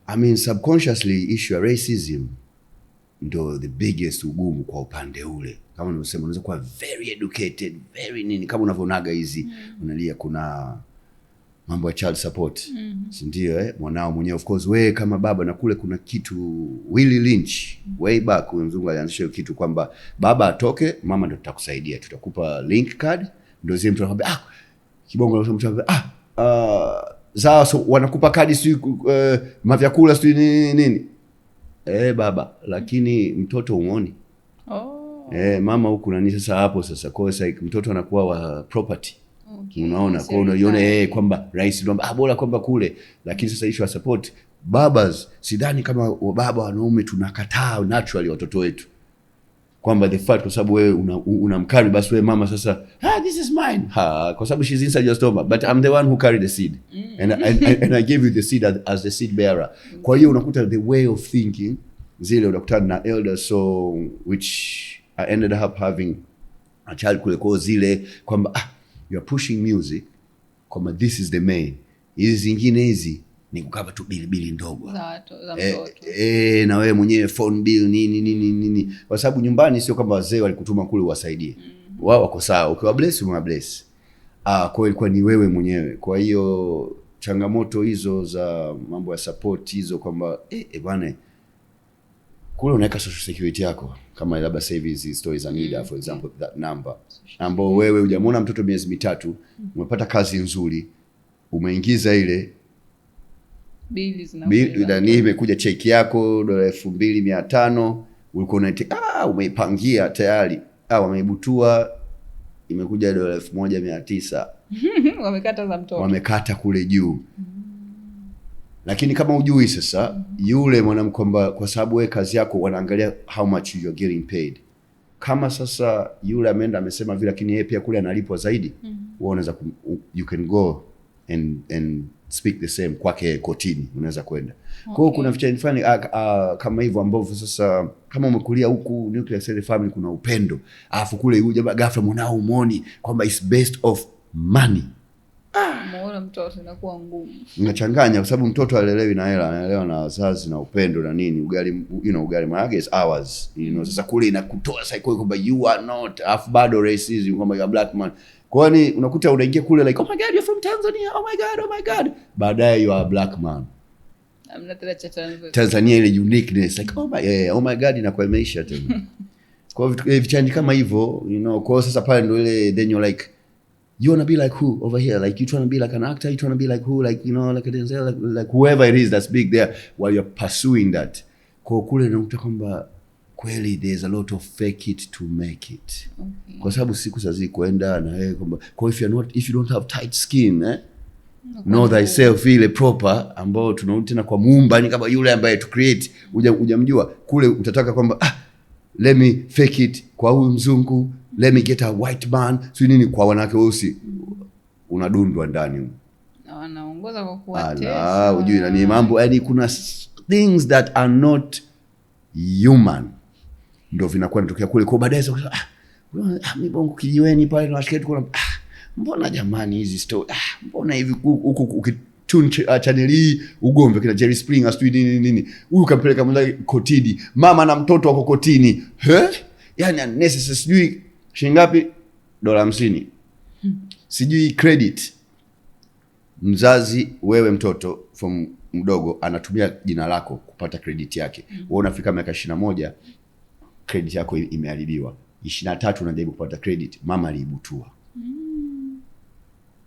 I mean subconsciously issue of racism ndo the biggest ugumu kwa upande ule. Kama nimesema unaweza kuwa very educated, very nini, kama unavyonaga hizi unalia kuna mambo ya child support. Si ndio mwanao mwenyewe of course wewe kama baba, na kule kuna kitu Willie Lynch way back mzungu alianzisha kitu kwamba baba atoke, mama ndo tutakusaidia, tutakupa link card. Ndio zile mtu anakuambia kibongo mtu anakuambia zao so, wanakupa kadi si mavyakula si nini baba, lakini mtoto uone. Mama huku nani sasa hapo sasa kwa hiyo mtoto anakuwa wa property. Unaona kwa unaiona kwamba rais ndio bora kwamba kule, lakini sasa issue ya support babas, sidhani kama baba wanaume tunakataa naturally watoto wetu kwamba the fact kwa sababu wewe unamkari basi wewe mama sasa this is mine kwa sababu she's inside your stomach, but I'm the one who carried the seed and I gave you the seed as the seed bearer. Kwa hiyo unakuta the way of thinking zile unakutana na elders, so which I ended up having a child kule kwa zile kwamba you are pushing music kwamba this is the main, hizi zingine hizi ni kukava tu bili ndogo za mtoto na wewe mwenyewe phone bill nini, kwa sababu nyumbani sio kama wazee walikutuma kule uwasaidie. Wao wako sawa, ukiwa bless umewabless. Kwa hiyo ilikuwa ni wewe mwenyewe. Kwa hiyo changamoto hizo za mambo ya support hizo kwamba bwana kule unaweka social security yako kama labda savings stories and NIDA for example, that number ambao wewe hujamwona mtoto miezi mitatu, umepata kazi nzuri, umeingiza ile bili zinakuja, imekuja cheki yako $2,500, ulikuwa umeipangia tayari, wameibutua, imekuja $1,900. Wamekata za mtoto, wamekata kule juu. Lakini kama ujui sasa, yule mwanamke kwa sababu wewe kazi yako wanaangalia how much you are getting paid. Kama sasa yule ameenda amesema vile, lakini yeye pia kule analipwa zaidi, wewe unaweza you can go and speak the same kwake kotini, unaweza kwenda. Kwa hiyo kuna vitu fulani kama hivyo ambavyo sasa kama umekulia huku nuclear family kuna upendo, alafu kule uje ghafla mwanao umoni kwamba is based of money. Muone mtoto inakuwa ngumu. Inachanganya kwa sababu mtoto alelewi na hela, analelewa na wazazi na upendo na nini. Ugali, ugali maana is ours. Sasa kule inakutoa psycho kwamba you are not, afu bado racism kwamba you are black man. Kwani unakuta unaingia kule like, oh my god you're from Tanzania, oh my god. Baadaye you are a black man. Amna tena cha Tanzania ile uniqueness like oh my god inakuwa imeisha tena. Kwa hivyo vichanji kama hivyo, kwa sasa pale ndio ile then you're like, you want to be like who over here? Like you trying to be like an actor? You trying to be like who? Like, like a Denzel, like whoever it is that's big there while you're pursuing that. Kwa kule nakuta kwamba kweli there's a lot of fake it to make it. Okay. Kwa sababu siku sazi kuenda na wewe kwamba if you don't have tight skin, know thyself ile proper ambao tunarudi tena kwa Muumba, ni kama yule ambaye to create hujamjua kule, utataka kwamba let me fake it kwa huyu mzungu, let me get a white man, so nini kwa wanawake weusi unadundwa ndani. Na wanaongoza kwa kuwatesa. Ujui nani mambo, yani kuna things that are not human ndio vinakuwa natokea kule. Kwa baadaye sasa mimi bongo kijiweni pale na washikaji kuna mbona jamani hizi story mbona hivi huku ukitune channel hii ugombe kina Jerry Springer sijui nini huyu kampeleka mwanzo kotini, mama na mtoto wako kotini, yani unnecessary, sijui shilingi ngapi, $50, sijui credit. Mzazi wewe mtoto from mdogo anatumia jina lako kupata credit yake. Wewe unafika miaka 21 credit yako imeharibiwa, 23 unajaribu kupata credit, mama aliibutua.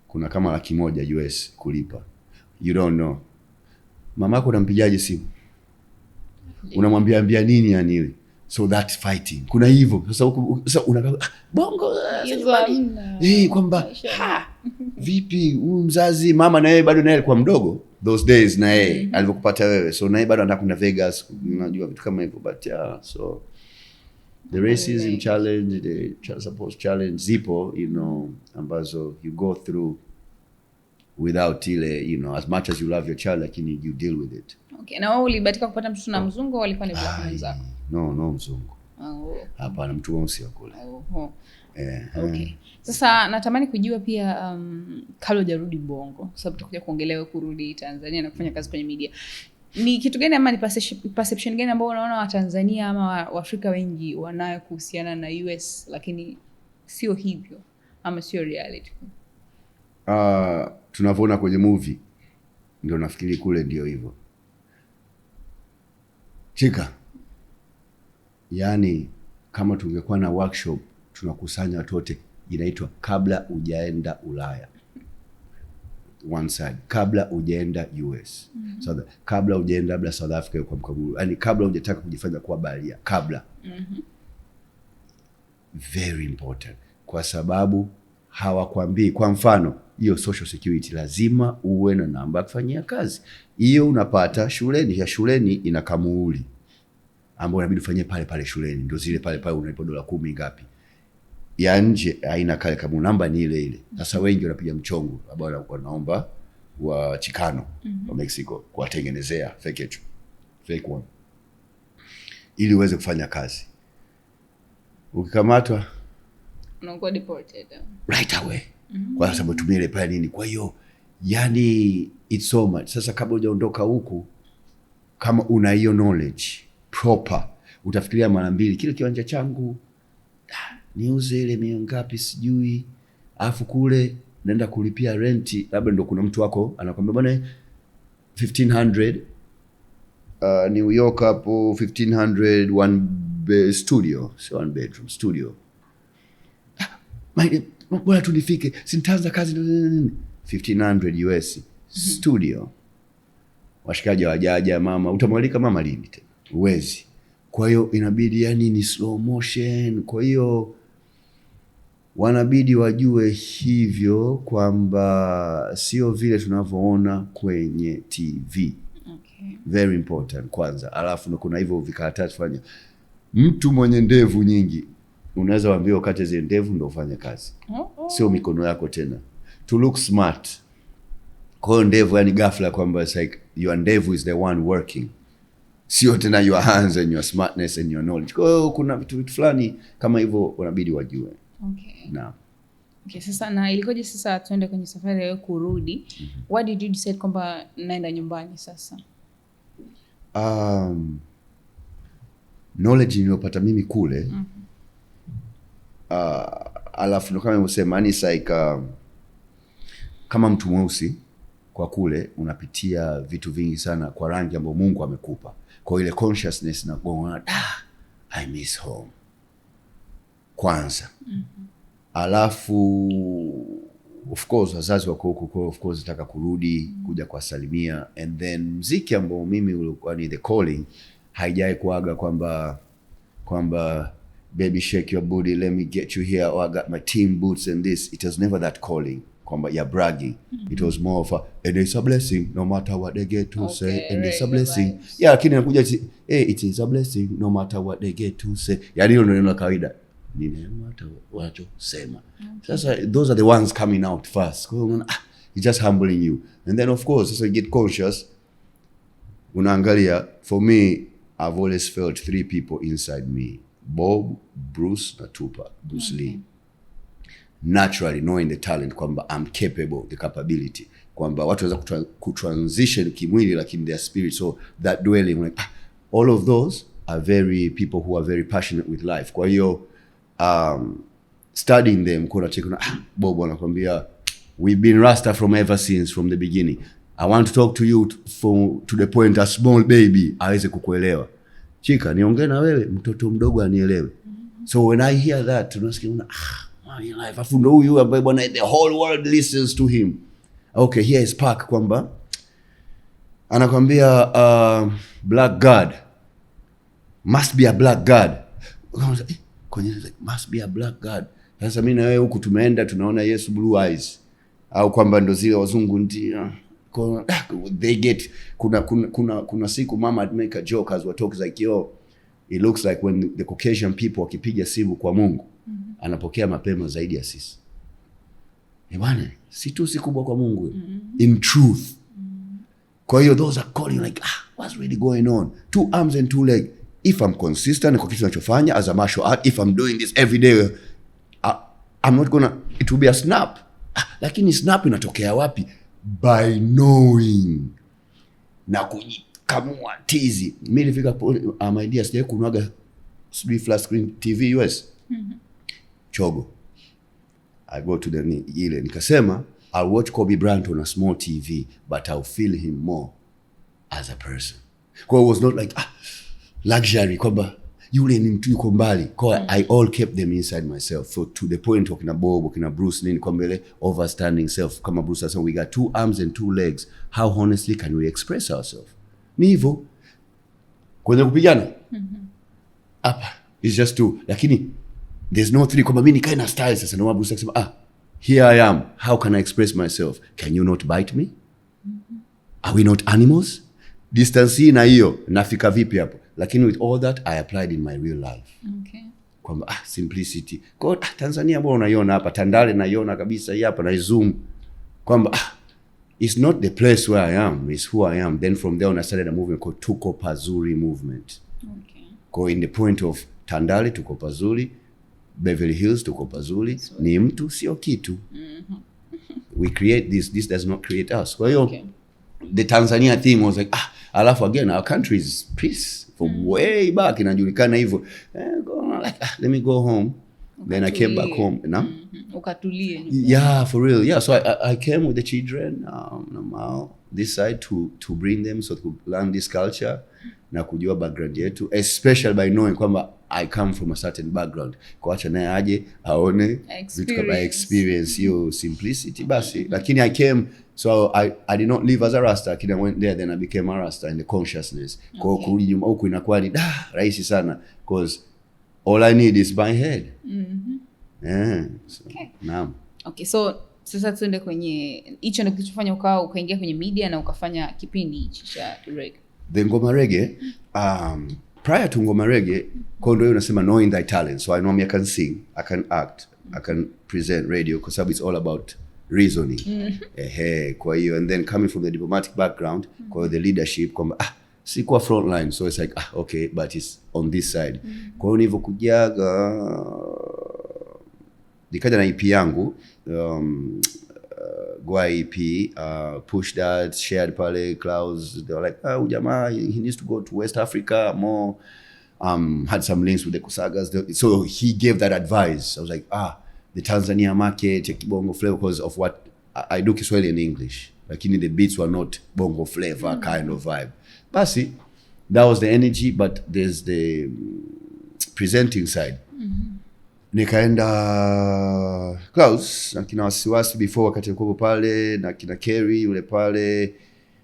Kuna kama $100 US kulipa, you don't know. Mama yako unampigaje simu, unamwambia nini yani ile, so that fighting kuna hivyo sasa huko. Sasa unakaa bongo kwamba vipi huyu mzazi, mama na yeye bado naye alikuwa mdogo those days na yeye alivyokupata wewe, so na yeye bado anataka kwenda Vegas, unajua vitu kama hivyo. But so the racism challenge, the suppose challenge zipo, ambazo you go through without ile, as much as you love your child, lakini you deal with it. Okay, na wewe ulibahatika kupata mtoto na mzungu au alikuwa ni black man zako? No mzungu. Hapana, mtu mweusi wa kule. Okay. Sasa natamani kujua pia kabla hujarudi Bongo, kwa sababu tutakuja kuongelea kurudi Tanzania na kufanya kazi kwenye media. Ni kitu gani ama ni perception gani ambayo unaona wa Tanzania ama wa Afrika wengi wanayo kuhusiana na US lakini sio hivyo ama sio reality? Tunavyoona kwenye movie ndio nafikiri kule ndio hivyo. Chika. Yaani kama tungekuwa na workshop tunakusanya watu wote, inaitwa kabla hujaenda Ulaya. One side, kabla hujaenda US. So kabla hujaenda labda South Africa kwa mkaburu. Yaani kabla hujataka kujifanya kuwa baharia, kabla. Very important. Kwa sababu hawakwambii, kwa mfano hiyo social security lazima uwe na namba kufanyia kazi. Hiyo unapata shuleni, ya shuleni ina kamuuli ambao inabidi ufanyie pale shuleni, ndio zile pale unalipa $10 ngapi. Ya nje haina kale kama namba ni ile. Sasa wengi wanapiga mchongo ambao wanaomba wa Chicano wa Mexico kuwatengenezea fake one ili uweze kufanya kazi. Ukikamatwa unakuwa deported right away. Kwa sababu tumia ile pale nini. Kwa hiyo yani it's so much. Sasa kabla hujaondoka huku, kama una hiyo knowledge proper, utafikiria mara mbili, kile kiwanja changu niuze ile $100 ngapi sijui, afu kule naenda kulipia renti, labda ndo kuna mtu wako anakuambia bwana $1,500 New York hapo $1,500 studio, so one bedroom studio. Bwana tu nifike, sintaanza kazi $1,500 US studio. Washikaji hawajaja, mama utamwalika mama lini tena? Uwezi. Kwa hiyo inabidi yani ni slow motion. Kwa hiyo wanabidi wajue hivyo kwamba sio vile tunavyoona kwenye TV. Okay. Very important kwanza. Alafu kuna hivyo vikaratasi fanya. Mtu mwenye ndevu nyingi unaweza waambia ukate zile ndevu ndio ufanye kazi. Sio mikono yako tena. To look smart. Kwa hiyo ndevu yani ghafla kwamba it's like your ndevu is the one working. Sio tena your hands and your smartness and your knowledge. Kwa hiyo kuna vitu fulani kama hivyo unabidi wajue. Okay. Naam. Okay, sasa na ilikoje sasa tuende kwenye safari ya kurudi? Why did you decide kwamba naenda nyumbani sasa? Knowledge niliyopata mimi kule alafu ndo kama nimesema yani like kama mtu mweusi kwa kule unapitia vitu vingi sana kwa rangi ambayo Mungu amekupa. Kwa ile consciousness na kuona I miss home kwanza. Alafu of course wazazi wako huko, kwa of course nataka kurudi kuja kuwasalimia, and then muziki ambao mimi ulikuwa ni the calling haijai kuaga kwamba baby shake your booty, let me get you here, or I got my team boots and this. It was never that calling kwamba you're bragging. It was more of and it's a blessing no matter what they get to say, and it's a blessing. Yeah, lakini nakuja it is a blessing no matter what they get to say. Yani hilo ndio neno la kawaida. Ni neema wanachosema. Sasa those are the ones coming out first. Kwa hiyo it's just humbling you. And then of course as you get conscious unaangalia. For me, I've always felt 3 people inside me: Bob, Bruce na Tupac, Bruce Lee. Naturally knowing the talent kwamba I'm capable, the capability kwamba watu waweza kutransition kimwili lakini their spirit, so that dwelling like all of those are very people who are very passionate with life. Kwa hiyo studying them kuna chekuna Bob anakuambia we've been Rasta from ever since, from the beginning. I want to talk to you to the point a small baby aweze kukuelewa. Chika niongee na wewe mtoto mdogo anielewe. So when I hear that tunasikia my life afundo huyu ambaye bwana the whole world listens to him. Okay, here is Park kwamba anakuambia black god must be a black god. Kwenye must be a black god. Sasa mimi na wewe huku tumeenda tunaona Yesu blue eyes au kwamba ndo zile wazungu ndio they get kuna siku mama I'd make a joke as we talk like yo, it looks like when the Caucasian people wakipiga simu kwa Mungu anapokea mapema zaidi ya sisi. Bwana si tu si kubwa kwa Mungu in truth. Kwa hiyo those are calling like what's really going on? 2 arms and 2 legs. If I'm consistent kwa kitu ninachofanya as a martial art, if I'm doing this every day, I'm not gonna, it will be a snap. Lakini snap inatokea wapi? By knowing na kujikamua tizi. Mimi nilifika my idea sije kunaga flat screen TV US. Chogo. I go to the ile nikasema I'll watch Kobe Bryant on a small TV but I'll feel him more as a person. Kwa it was not like luxury kwamba yule ni mtu yuko mbali. Kwa I all kept them inside myself. So to the point wakina Bob, wakina Bruce nini kwamba ile overstanding self kama Bruce said we got 2 arms and 2 legs. How honestly can we express ourselves? Ni hivyo. Kwenye kupigana? Hapa it's just 2. Lakini there's no 3 kwamba mimi nikae na style sasa ndio Bruce akisema here I am, how can I express myself? Can you not bite me? Are we not animals? Distance hii na hiyo nafika vipi hapo? Lakini with all that I applied in my real life. Okay. Kwamba simplicity. Kwa Tanzania bwana unaiona hapa, Tandale naiona kabisa hii hapa na zoom. Kwamba it's not the place where I am, it's who I am. Then from there on I started a movement called Tuko Pazuri movement. Okay. Kwa in the point of Tandale tuko pazuri, Beverly Hills tuko pazuri, ni mtu sio kitu. We create this does not create us. Kwa hiyo the Tanzania theme was like alafu again our country is peace from way back inajulikana hivyo. Like let me go home. Then I came back home ukatulie. Yeah, for real. Yeah, so I came with the children this side to bring them so to learn this culture na kujua background yetu, especially by knowing kwamba I come from a certain background. Kwa acha naye aje aone vitu kama experience hiyo simplicity basi. Lakini I came, so I did not live as a Rasta. Lakini I went there, then I became a Rasta in the consciousness. Kwa kurudi nyuma huku inakuwa ni rahisi sana because all I need is my head. So, naam. Okay, so sasa tuende kwenye hicho ndio kilichofanya ukaingia kwenye media na ukafanya kipindi hichi cha reggae. The Ngoma Reggae, prior to Ngoma Reggae, kwa ndio unasema knowing thy talent. So I know I can sing, I can act, I can present radio because it's all about reasoning. Kwa hiyo, and then coming from the diplomatic background, kwa the leadership, kwamba sikuwa frontline, so it's like okay, but it's on this side. Kwa hiyo nilivyokujaga nikaja na EP yangu, Gwa EP, Push That, shared pale, Klaus, they were like, ujamaa, he needs to go to West Africa more, had some links with the Kusagas, so he gave that advice. I was like, the Tanzania market, bongo flavor, because of what, I do Kiswahili and English, lakini the beats were not bongo flavor kind of vibe. Basi, that was the energy, but there's the presenting side. Nikaenda Klaus na kina Wasiwasi before wakati nilikuwa pale na kina Kerry ule pale.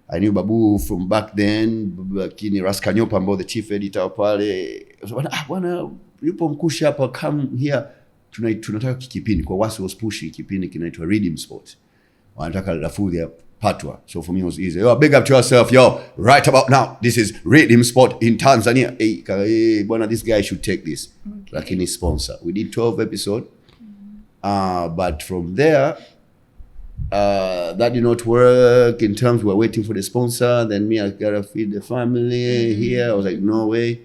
I knew Babu from back then, lakini Raskanyopa ambao the chief editor pale. Bwana yupo Mkushi hapa, come here. Tunataka kipindi kwa Wasi was pushing kipindi kinaitwa Rhythm Sport. Wanataka lafudhi ya patwa. So for me it was easy. Yo, big up to yourself, yo. Right about now, this is Rhythm Sport in Tanzania. Hey, bwana, this guy should take this. Lakini sponsor. We did 12 episodes. But from there, that did not work in terms we were waiting for the sponsor. Then me, I gotta feed the family here. I was like, no way.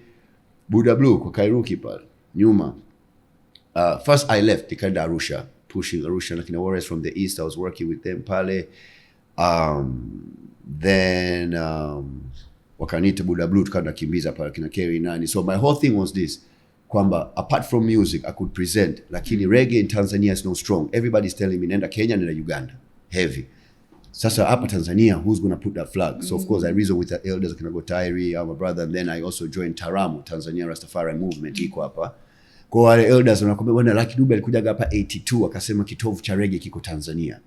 Buddha Blue, kwa Kairuki pale. Nyuma. First I left, nikaenda Arusha. Pushing Arusha na kina Warriors from the East. I was working with them pale. Then wakanita Buddha Blue, tukaenda kimbiza pale kina Kerry nani. So my whole thing was this. Kwamba apart from music I could present, lakini reggae in Tanzania is not strong. Everybody's telling me nenda Kenya, nenda Uganda, heavy. Sasa hapa Tanzania, who's going to put that flag? So of course I reasoned with the elders, kina Gotairi, our brother, and then I also joined Taramu, Tanzania Rastafari movement iko hapa. Kwa wale elders wanakwambia bwana Lucky Dube alikuja hapa 82 akasema kitovu cha reggae kiko Tanzania.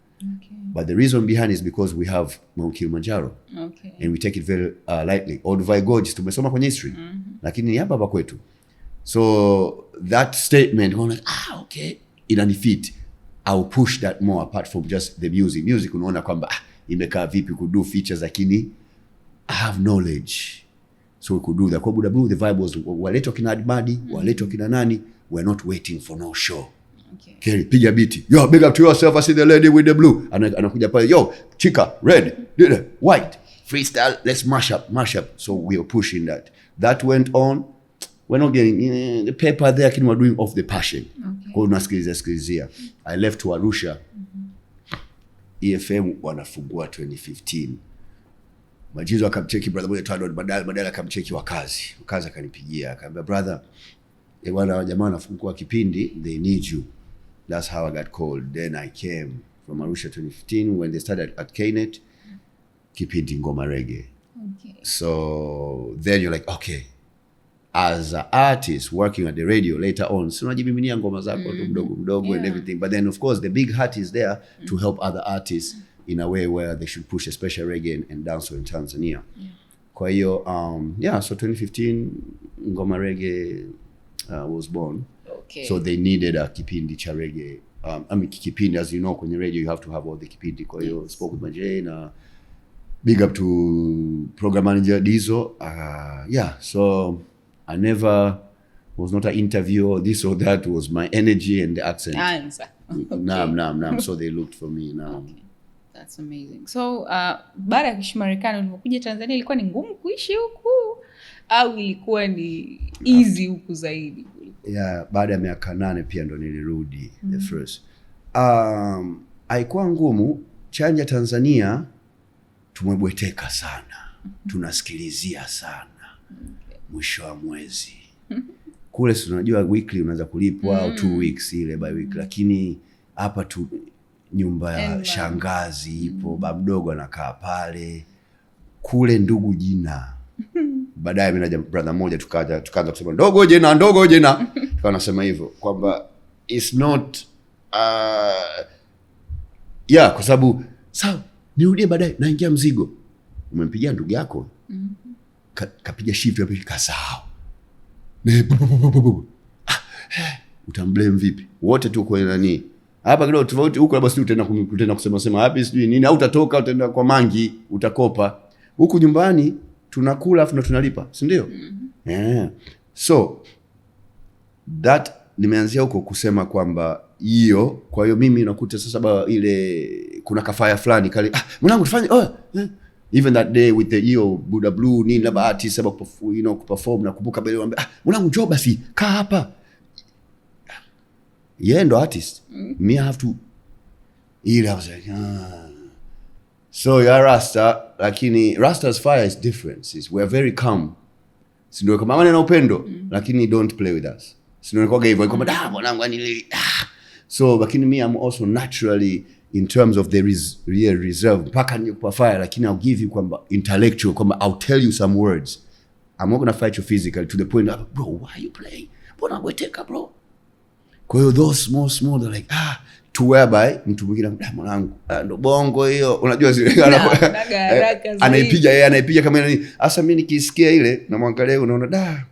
But the reason behind is because we have Mount Kilimanjaro. And we take it very lightly. Olduvai Gorge tumesoma kwenye history. Lakini hapa hapa kwetu. So that statement, I'm like, okay, inanifit. I'll push that more apart from just the music. Music, unaona kwamba imekaa vipi, could do features, lakini I have knowledge. So we could do that. Kwa Buddha Blue, the vibe was, waleto kina Admadi, waleto kina nani, we're not waiting for no show. Kerry, piga biti. Yo, big up to yourself, I see the lady with the blue. Anakuja pale, yo, chika, red, white, freestyle, let's mash up. So we were pushing that. That went on. We're not getting the paper there, lakini we're doing off the passion. Kwa unasikilizia. I left to Arusha. EFM wanafungua 2015. Majizo akamcheki brother mmoja tu badala akamcheki wakazi akanipigia akaniambia brother, wana jamaa wanafungua kipindi, they need you. That's how I got called. Then I came from Arusha 2015 when they started at Knet, kipindi Ngoma Reggae. So then you're like, okay, as an artist working at the radio later on, so unajibiminia ngoma zako mdogo and everything, but then of course the big heart is there to help other artists in a way where they should push especially reggae and dancehall in Tanzania. Kwa hiyo so 2015 Ngoma Reggae was born. So they needed a kipindi cha reggae. Kipindi, as you know, kwenye radio you have to have all the kipindi. Kwa hiyo spoke with Majay na big up to program manager Dizo. So I never was not an interview or this or that, was my energy and the accent. Naam. So they looked for me now. Okay. That's amazing. So baada ya kuishi Marekani ulipokuja Tanzania ilikuwa ni ngumu kuishi huku au ilikuwa ni easy huku zaidi? Baada ya miaka 8 pia ndo nilirudi the first. Haikuwa ngumu. Chanja Tanzania tumebweteka sana. Tunasikilizia sana. Mwisho wa mwezi. Kule tunajua weekly unaweza kulipwa au 2 weeks ile by week, lakini hapa nyumba ya shangazi ipo, baba mdogo anakaa pale kule, ndugu jina. Baadaye mimi na brother mmoja tukaanza kusema ndogo jina tukawa nasema hivyo kwamba it's not kwa sababu sawa, nirudie baadaye, naingia mzigo. Umempigia ndugu yako kapiga shift hapo, kasahau, utamblame vipi? Wote tu kwa nani hapa kidogo tofauti huko, labda sisi utaenda kusema hapi sijui nini, au utatoka utaenda kwa mangi utakopa. Huku nyumbani tunakula afu tunalipa, si ndio? So that nimeanzia huko kusema kwamba hiyo. Kwa hiyo mimi nakuta sasa ile kuna kafaya fulani kali, mwanangu tufanye even that day with the Buddha Blue ni labda artist saba kuperform, na kumbuka bale wanambia mwanangu njoo basi kaa hapa, ndo artist. Me I have to I was like so ya Rasta, lakini Rasta's fire is different. We are very calm. Sindio kama wana na upendo, lakini don't play with us. Sindio kwa hivyo kwamba mwanangu ani so, lakini me I'm also naturally in terms of the real reserve mpaka ni kwa fire, lakini I'll give you kwamba intellectual, kwamba I'll tell you some words. I'm not going to fight you physically to the point of, bro, why are you playing? Mbona unateka bro? Kwa hiyo those small they're like to whereby mtu mwingine mwanangu ndo bongo hiyo, unajua zile anaipiga kama nini. Hasa mimi nikisikia ile na mwangalia, unaona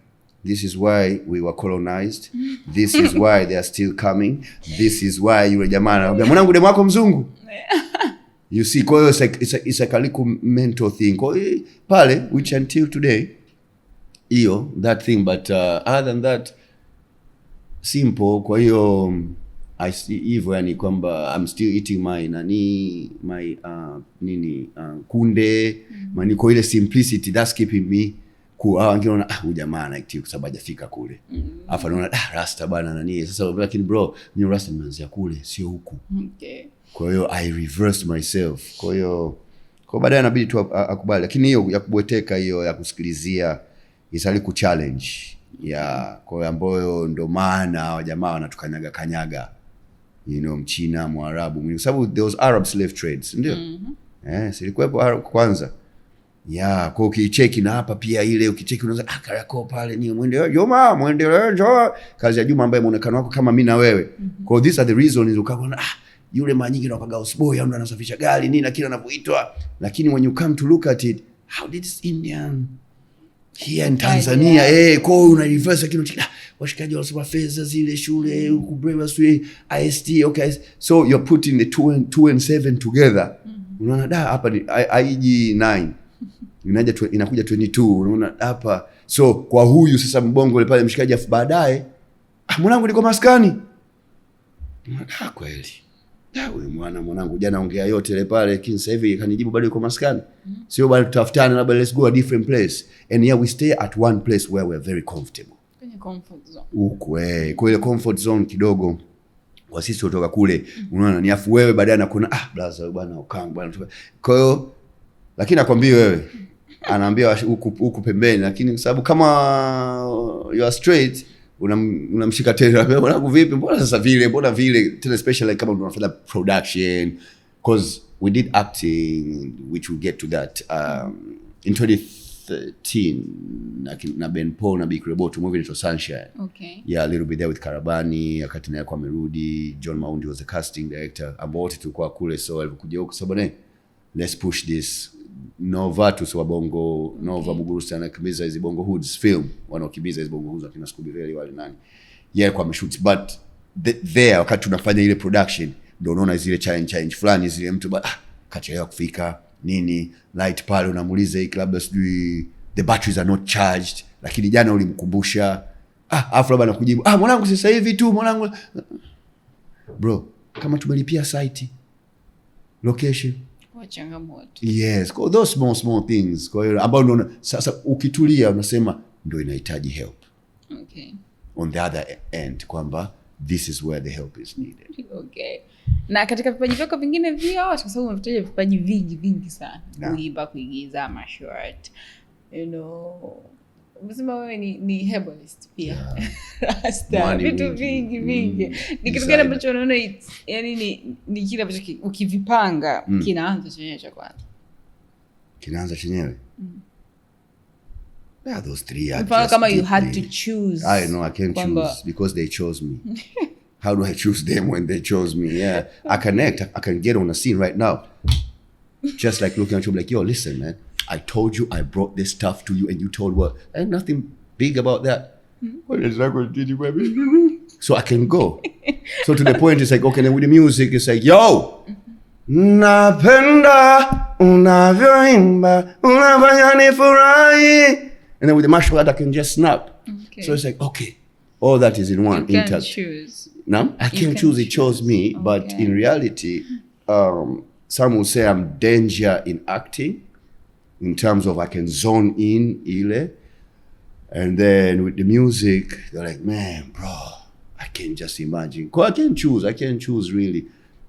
this is why we were colonized, this is why they are still coming, this is why yule jamaa anambia mwanangu demu wako mzungu. You see, kwa hiyo it's a mental thing kwa pale, which until today hiyo that thing, but other than that simple. Kwa hiyo I see hivyo, yani kwamba I'm still eating my kunde maniko, ile simplicity that's keeping me angiona ujamaa active kwa sababu hajafika kule. Afa naona Rasta bana nani sasa, lakini bro mimi Rasta nimeanzia kule sio huku. Kwa hiyo I reversed myself. Kwa hiyo baadaye inabidi tu akubali, lakini hiyo ya kubweteka, hiyo ya kusikilizia isali ku challenge kwa hiyo ambayo ndo maana wa jamaa wanatukanyaga Mchina, Mwarabu, kwa sababu those Arab slave trades ndio silikuwepo kwanza. Kwa ukicheki na hapa pia ile ukicheki unaweza Kariakoo pale ni mwende Juma, mwende njoo kazi ya Juma ambaye muonekano wako kama mimi na wewe. Kwa these are the reasons ukaona yule mara nyingi anapaga houseboy au ndo anasafisha gari nini na kila anapoitwa, lakini when you come to look at it, how did this Indian here in Tanzania kwa una reverse lakini washikaji wanasema fedha zile shule huku Breva sui IST. Okay, so you're putting the 2 and 7 together. Unaona hapa ni IG 9 inakuja 22, unaona hapa. So kwa huyu sasa mbongo ile pale mshikaji afu baadaye mwanangu niko maskani. Kweli wewe mwanangu jana ongea yote ile pale, lakini sasa hivi kanijibu bado yuko maskani. Sio bado tutafutane, labda let's go a different place, and here we stay at one place where we are very comfortable. Kwenye comfort zone huko kwa ile comfort zone kidogo kwa sisi kutoka kule. Unaona ni afu wewe baadaye anakuona brother bwana ukangu bwana. Kwa hiyo lakini nakwambia wewe anaambia huku pembeni, lakini kwa sababu kama you are straight unamshika tena mwanangu vipi, mbona sasa vile, mbona vile tena, especially kama unafanya production, because we did acting, which we'll get to that in 2013 na Ben Paul na Big Reboto movie to Sunshine. A little bit there with Karabani, wakati naye kwa amerudi, John Maundi was the casting director, ambao wote tulikuwa kule. So alikuja huko sababu let's push this Nova tu wa bongo, Nova Mugurusi anakimbiza hizo bongo hoods film, wanaokimbiza hizo bongo hoods akina Scooby Rally wale nani kwa ameshoot, but there wakati tunafanya ile production ndio unaona zile challenge fulani zile, mtu kachelewa kufika nini, light pale unamuuliza hii club sijui the batteries are not charged, lakini jana ulimkumbusha afu labda anakujibu mwanangu sasa hivi tu mwanangu. Bro kama tumelipia site location changamoto. Yes, kwa those small things. Kwa hiyo ambao ndio sasa ukitulia unasema ndio inahitaji help. On the other end kwamba this is where the help is needed. Na katika vipaji vyako vingine vya kwa sababu umetaja vipaji vingi sana. Kuimba, kuigiza, martial art. Umesema wewe ni herbalist pia. Yeah. Rasta, vitu vingi. Ni kitu gani ambacho unaona yani ni kile ambacho ukivipanga kinaanza chenyewe cha kwanza? Kinaanza chenyewe? Yeah, those three are just kama you had to choose. I know I can't choose because they chose me. How do I choose them when they chose me? Yeah, I can get on a scene right now. Just like looking at you like, yo, listen, man. I told you I brought this stuff to you and you told what? Ain't nothing big about that. So I can go. So to the point, it's like, okay, then with the music, it's like, yo, napenda unavyoimba unafanya nifurahi. And then with the martial art, I can just snap. Okay. So it's like, okay, all that is in one. You can choose. No, I can't choose. It chose me. Okay. But in reality, some will say I'm danger in acting. In terms of I can zone in ile, and then with the music they're like, man, bro, I can't just imagine. I can't choose really.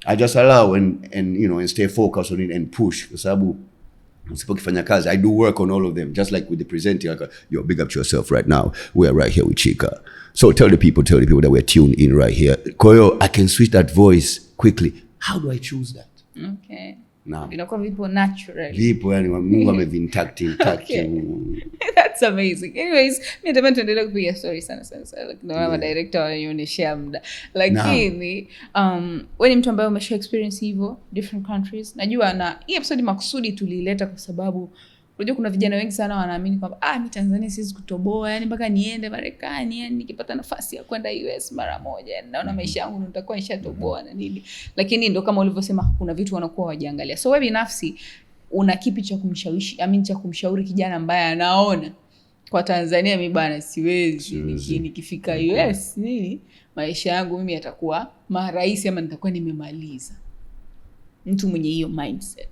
I just allow and you know and stay focused on it and push. Kwa sababu usipokifanya kazi, I do work on all of them, just like with the presenting. Like, yo, big up to yourself right now. We are right here with Chika. So tell the people that we're tuned in right here. Koyo, I can switch that voice quickly. How do I choose that? Okay. Now, vinakuwa vipo naturally. Vipo yani Mungu amevintact. Okay. That's amazing. Anyways, mimi natamani tuendelee kupiga story sana. Like na director wanaonyesha muda. Lakini wewe ni mtu ambaye umesha experience hivyo different countries. Najua na hii episode makusudi tulileta kwa sababu unajua kuna vijana wengi sana wanaamini kwamba mimi Tanzania siwezi kutoboa, yani mpaka niende Marekani, yani nikipata nafasi ya kwenda US mara moja, yani naona maisha yangu nitakuwa nishatoboa na nini. Lakini ndio kama ulivyosema kuna vitu wanakuwa wajiangalia. So wewe binafsi una kipi cha kumshawishi, cha kumshauri kijana ambaye anaona kwa Tanzania mimi bana siwezi. Nikifika US nini maisha yangu mimi yatakuwa marahisi ama nitakuwa nimemaliza. Mtu mwenye hiyo mindset.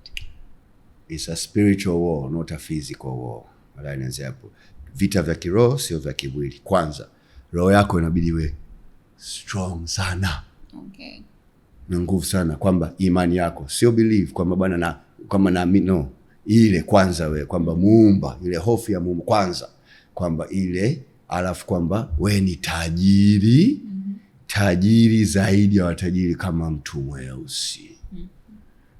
It's a spiritual war, not a physical war. Alainianzia hapo. Vita vya kiroho sio vya kimwili. Kwanza, roho yako inabidi iwe strong sana. Okay. Na nguvu sana kwamba imani yako sio believe kwamba bwana kama naamini no. Ile kwanza wewe kwamba Muumba, ile hofu ya Muumba kwanza kwamba ile alafu kwamba wewe ni tajiri. Tajiri zaidi ya watajiri kama mtu mweusi.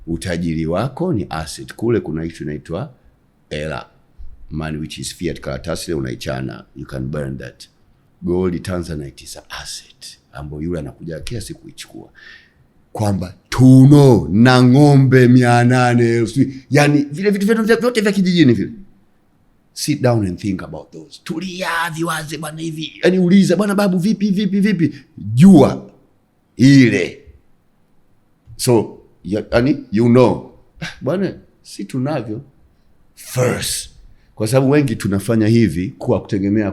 Utajiri wako ni asset. Kule kuna kitu inaitwa hela, money, which is fiat, karatasi unaichana, you can burn that. Gold Tanzanite is an asset ambayo yule anakuja kila siku kuichukua. Kwamba tuno na ng'ombe 800, yani vile vitu vyote vya kijijini vile. Sit down and think about those. Tulia viwaze bwana hivi. Yani uliza bwana babu vipi. Jua ile. So you know, bwana si tunavyo first. Kwa sababu wengi tunafanya hivi kwa kutegemea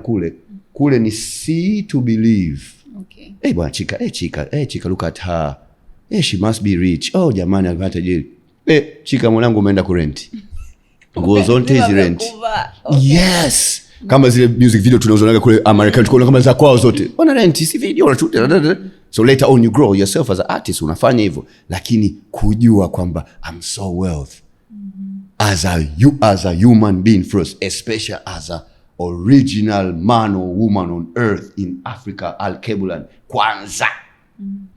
kule ni see to believe. Okay. Bwana Chika, look at her. She must be rich. Oh jamani anapata tajiri. Chika mwanangu umeenda kurent. Nguo zote hizi rent. Okay. Yes. Kama zile music video tunazonaga kule America tunaona kama za kwao zote. Wana rent si video na shoot. So later on you grow yourself as an artist, unafanya hivyo, lakini kujua kwamba I'm so wealth as a human being first, especially as a original man or woman on earth in Africa, Al-Kebulan kwanza.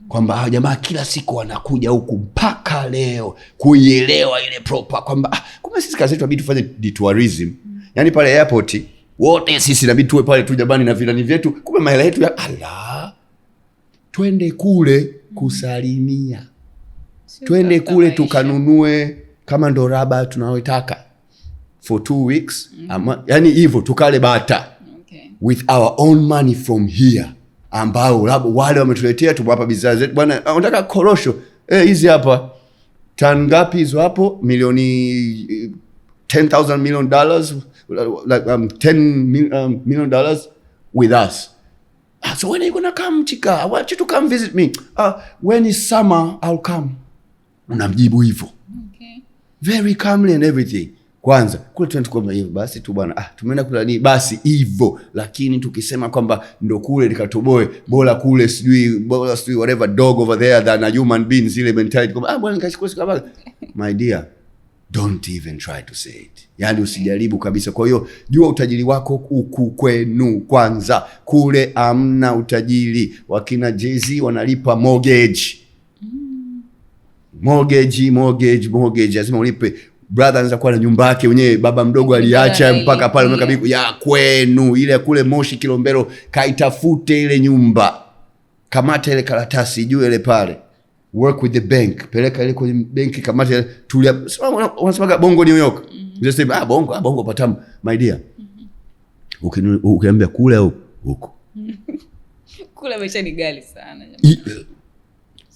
Kwamba jamaa kila siku wanakuja huku mpaka leo kuielewa ile proper kwamba kumbe sisi kazi yetu inabidi tufanye detourism. Yani pale airport wote sisi inabidi tuwe pale tu jamani na vilani vyetu, kumbe mahela yetu ya Allah. Twende kule kusalimia. Twende kule tukanunue kama ndo raba tunayotaka for 2 weeks. Yani hivyo tukale bata. Okay. With our own money from here. Ambao wale wametuletea tumwapa bidhaa zetu. Bwana unataka korosho? Hizi hapa. Tan ngapi hizo hapo? Milioni $10,000 million like $10 million with us. So when are you gonna come, Chika? I want you to come visit me. When is summer, I'll come. Unamjibu hivyo. Okay. Very calmly and everything. Kwanza, kule tunatukoma hivyo basi tu bwana. Tumeenda kula nini? Basi hivyo. Lakini tukisema kwamba ndo kule nikatoboe, bora kule sijui whatever dog over there than a human being, zile mentality kwamba bwana nikachukua sikaba. My dear, don't even try to say it. Yani usijaribu kabisa. Kwa hiyo jua utajiri wako huku kwenu kwanza. Kule amna utajiri. Wakina Jay-Z wanalipa mortgage. Mortgage. Lazima ulipe. Brother anaweza kuwa na nyumba yake mwenyewe, baba mdogo aliacha mpaka pale mweka biku ya kwenu. Ile kule Moshi Kilombero, kaitafute ile nyumba. Kamata ile karatasi juu ile pale. Work with the bank. Peleka ile kwenye benki, kamata tulia. Wanasema Bongo New York. Just say bongo patamu my dear. Ukiambia kule au huko. Kule maisha ni ghali sana.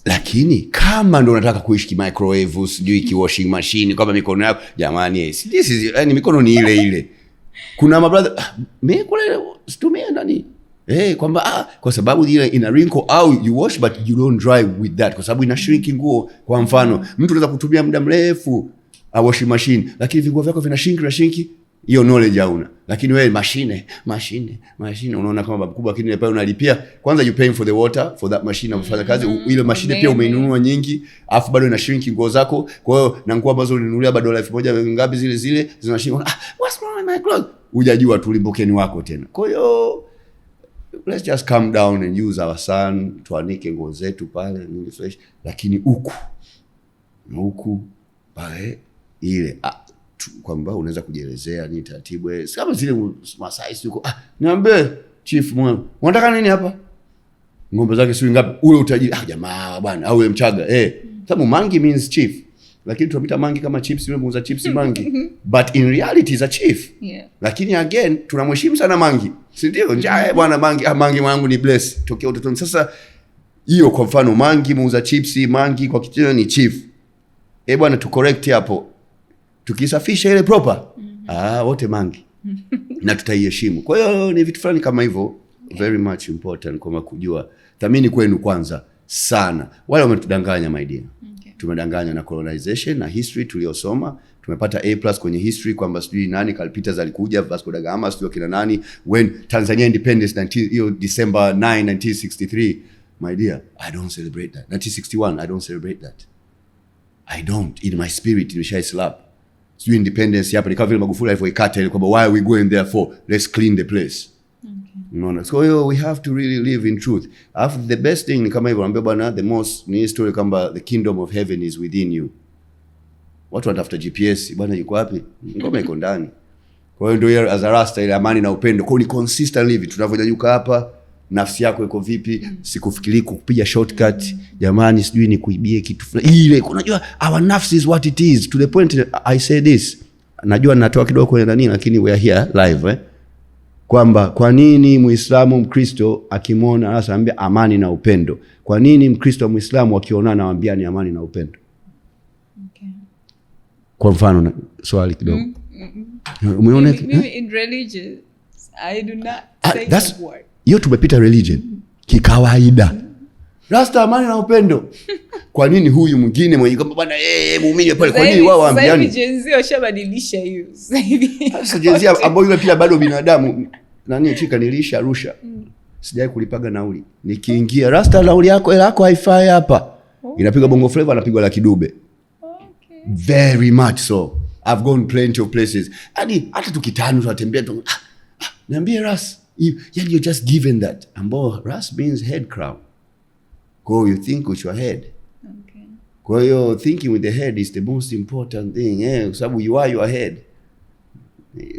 Lakini kama ndo unataka kuishi ki microwave, sijui ki washing machine, kama mikono yako jamani, this is yani mikono ni ile. Kuna mabrother mimi kule situmia nani? Kwamba kwa sababu ile ina wrinkle au you wash but you don't dry with that, kwa sababu ina shrink nguo. Kwa mfano, mtu anaweza kutumia muda mrefu washing machine, lakini vinguo vyako vina shrink, hiyo knowledge hauna. Lakini wewe machine unaona kama baba mkubwa, lakini pale unalipia kwanza, you paying for the water for that machine kufanya kazi. Ile machine pia umeinunua nyingi, afu bado ina shrink nguo zako. Kwa hiyo na nguo ambazo ulinunulia bado $1,000 ngapi zile zina shrink. What's wrong with my clothes? Hujajua tulimbukeni wako tena. Kwa hiyo let's just calm down and use our sun, tuanike nguo zetu pale ni fresh. Lakini huku pale ile kwamba unaweza kujielezea ni taratibu, kama zile Masai yuko niambie chief mwanangu unataka nini hapa, ngombe zake sio ngapi, ule utajiri jamaa bwana, au Mchaga sababu Mangi means chief, lakini tunapita Mangi kama chips, yule muuza chips Mangi but in reality is a chief. Lakini again tunamheshimu sana Mangi, si ndio? Bwana Mangi mwanangu ni bless tokea utotoni. Sasa hiyo kwa mfano Mangi muuza chips Mangi kwa kitendo ni chief, bwana tu correct hapo, tukisafisha ile proper wote Mangi na tutaiheshimu. Kwa hiyo ni vitu fulani kama hivyo very much important kwa kujua thamini kwenu kwanza sana. Wale wametudanganya my dear. Tumedanganya na colonization na history tuliyosoma. Tumepata A+ kwenye history kwamba sijui nani Kalpitas alikuja, Vasco da Gama sijui kina nani, when Tanzania independence December 9 1963. My dear, I don't celebrate that. 1961, I don't celebrate that. I don't. In my spirit nimeshai slap. Sijui independence hapa ni kama vile Magufuli alivyoikata ile kwamba why are we going there for? Let's clean the place. Unaona? So we have to really live in truth. After the best thing ni kama hivyo naambia bwana, the most ni story kwamba the kingdom of heaven is within you. Watu wanatafuta GPS, bwana yuko wapi? Ngoma iko ndani. Kwa hiyo ndio as a rasta ile amani na upendo. Kwa hiyo ni consistent live. Tunavyonyanyuka hapa, nafsi yako iko vipi? Sikufikiri kupiga shortcut. Jamani sijui ni kuibie kitu fulani. Ile unajua our nafsi is what it is. To the point I say this. Najua natoa kidogo kwenye nani, lakini we are here live kwamba kwa nini Muislamu Mkristo akimwona anaambia amani na upendo? Kwa nini Mkristo Muislamu akionana anaambia ni amani na upendo? Kwa mfano swali kidogo. Umeona mimi in religion I do not say that word. Hiyo tumepita religion kikawaida. Rasta amani na upendo. Kwa nini huyu mwingine mwenye kwamba bwana muumini pale, kwa nini wao waambiani? Sasa Gen Z washabadilisha hiyo. Sasa Gen Z ambao yule pia bado binadamu nani chika nilisha Arusha. Sijai kulipaga nauli. Nikiingia Rasta nauli yako hela yako haifai hapa. Inapiga Bongo Flava anapigwa la Kidube. Very much so. I've gone plenty of places. Hata tukitano tunatembea tu. Niambie Ras, you're just given that. Ambao Ras means head crown. Go you think with your head. Kwa hiyo thinking with the head is the most important thing. Kwa sababu you are your head.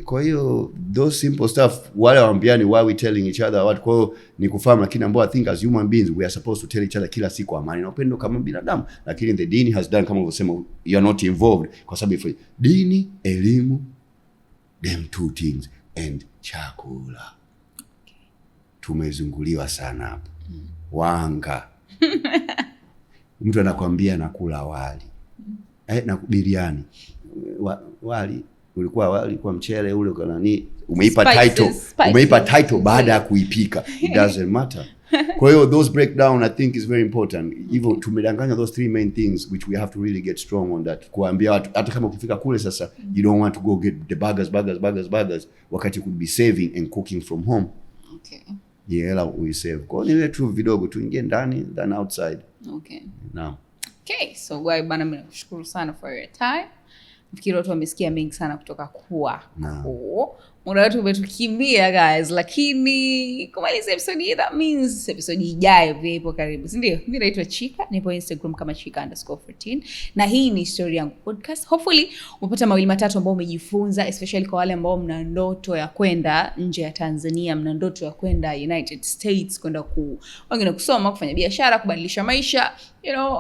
Kwa hiyo those simple stuff wale waambiani why we telling each other what, kwa hiyo ni kufahamu. Lakini ambao I think as human beings we are supposed to tell each other kila siku amani na upendo kama binadamu. Lakini the dini has done kama ulivyosema, you are not involved kwa sababu dini, elimu, them two things and chakula. Tumezunguliwa sana hapo. Wanga. Mtu anakuambia nakula wali. Na biriani. Wali ulikuwa wali kwa mchele ule kwa nani, umeipa title baada ya kuipika. It doesn't matter. Kwa hiyo those breakdown I think is very important. Even tumedanganya those three main things which we have to really get strong on that. Kuambia watu hata kama ukifika kule sasa you don't want to go get the burgers wakati you could be saving and cooking from home. Yeah, we save. Kwa hiyo ni tu vidogo tuingie ndani than outside. Now. Okay, so bwana mimi nakushukuru sana for your time. Nafikiri watu wamesikia mengi sana kutoka kwako. Muda wetu umetukimbia guys, lakini kumaliza episode hii, that means episode ijayo vipo karibu, si ndio? Mimi naitwa Chika, nipo Instagram kama Chika_14 na hii ni Story Yangu Podcast. Hopefully umepata mawili matatu ambao umejifunza, especially kwa wale ambao mna ndoto ya kwenda nje ya Tanzania, mna ndoto ya kwenda United States, kwenda wengine kusoma, kufanya biashara, kubadilisha maisha,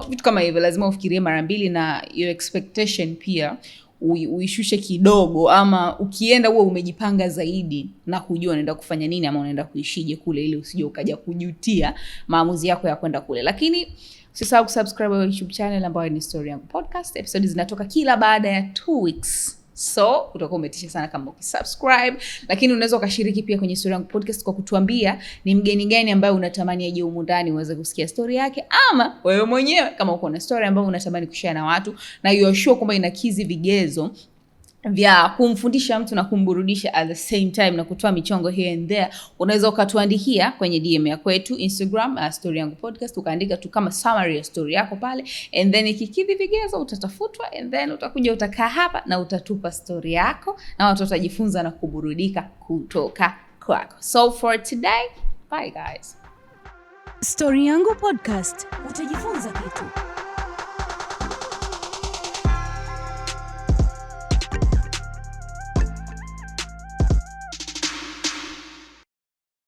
vitu kama hivyo. Lazima ufikirie mara mbili na your expectation pia uishushe kidogo, ama ukienda uwe umejipanga zaidi na kujua unaenda kufanya nini ama unaenda kuishije kule, ili usije ukaja kujutia maamuzi yako ya kwenda kule. Lakini usisahau kusubscribe kwa YouTube channel ambayo ni Story Yangu Podcast. Episodes zinatoka kila baada ya 2 weeks. So utakuwa umetisha sana kama ukisubscribe, lakini unaweza ukashiriki pia kwenye Story Yangu Podcast kwa kutuambia ni mgeni gani ambaye unatamani aje humu ndani uweze kusikia story yake, ama wewe mwenyewe kama uko na story ambayo unatamani kushare na watu na you are sure kwamba inakizi vigezo vya kumfundisha mtu na kumburudisha at the same time na kutoa michongo here and there, unaweza ukatuandikia kwenye DM ya kwetu Instagram Story Yangu Podcast, ukaandika tu kama summary ya story yako pale, and then ikikidhi vigezo utatafutwa, and then utakuja utakaa hapa na utatupa story yako na watu watajifunza na kuburudika kutoka kwako. So for today, bye guys. Story Yangu Podcast, utajifunza kitu.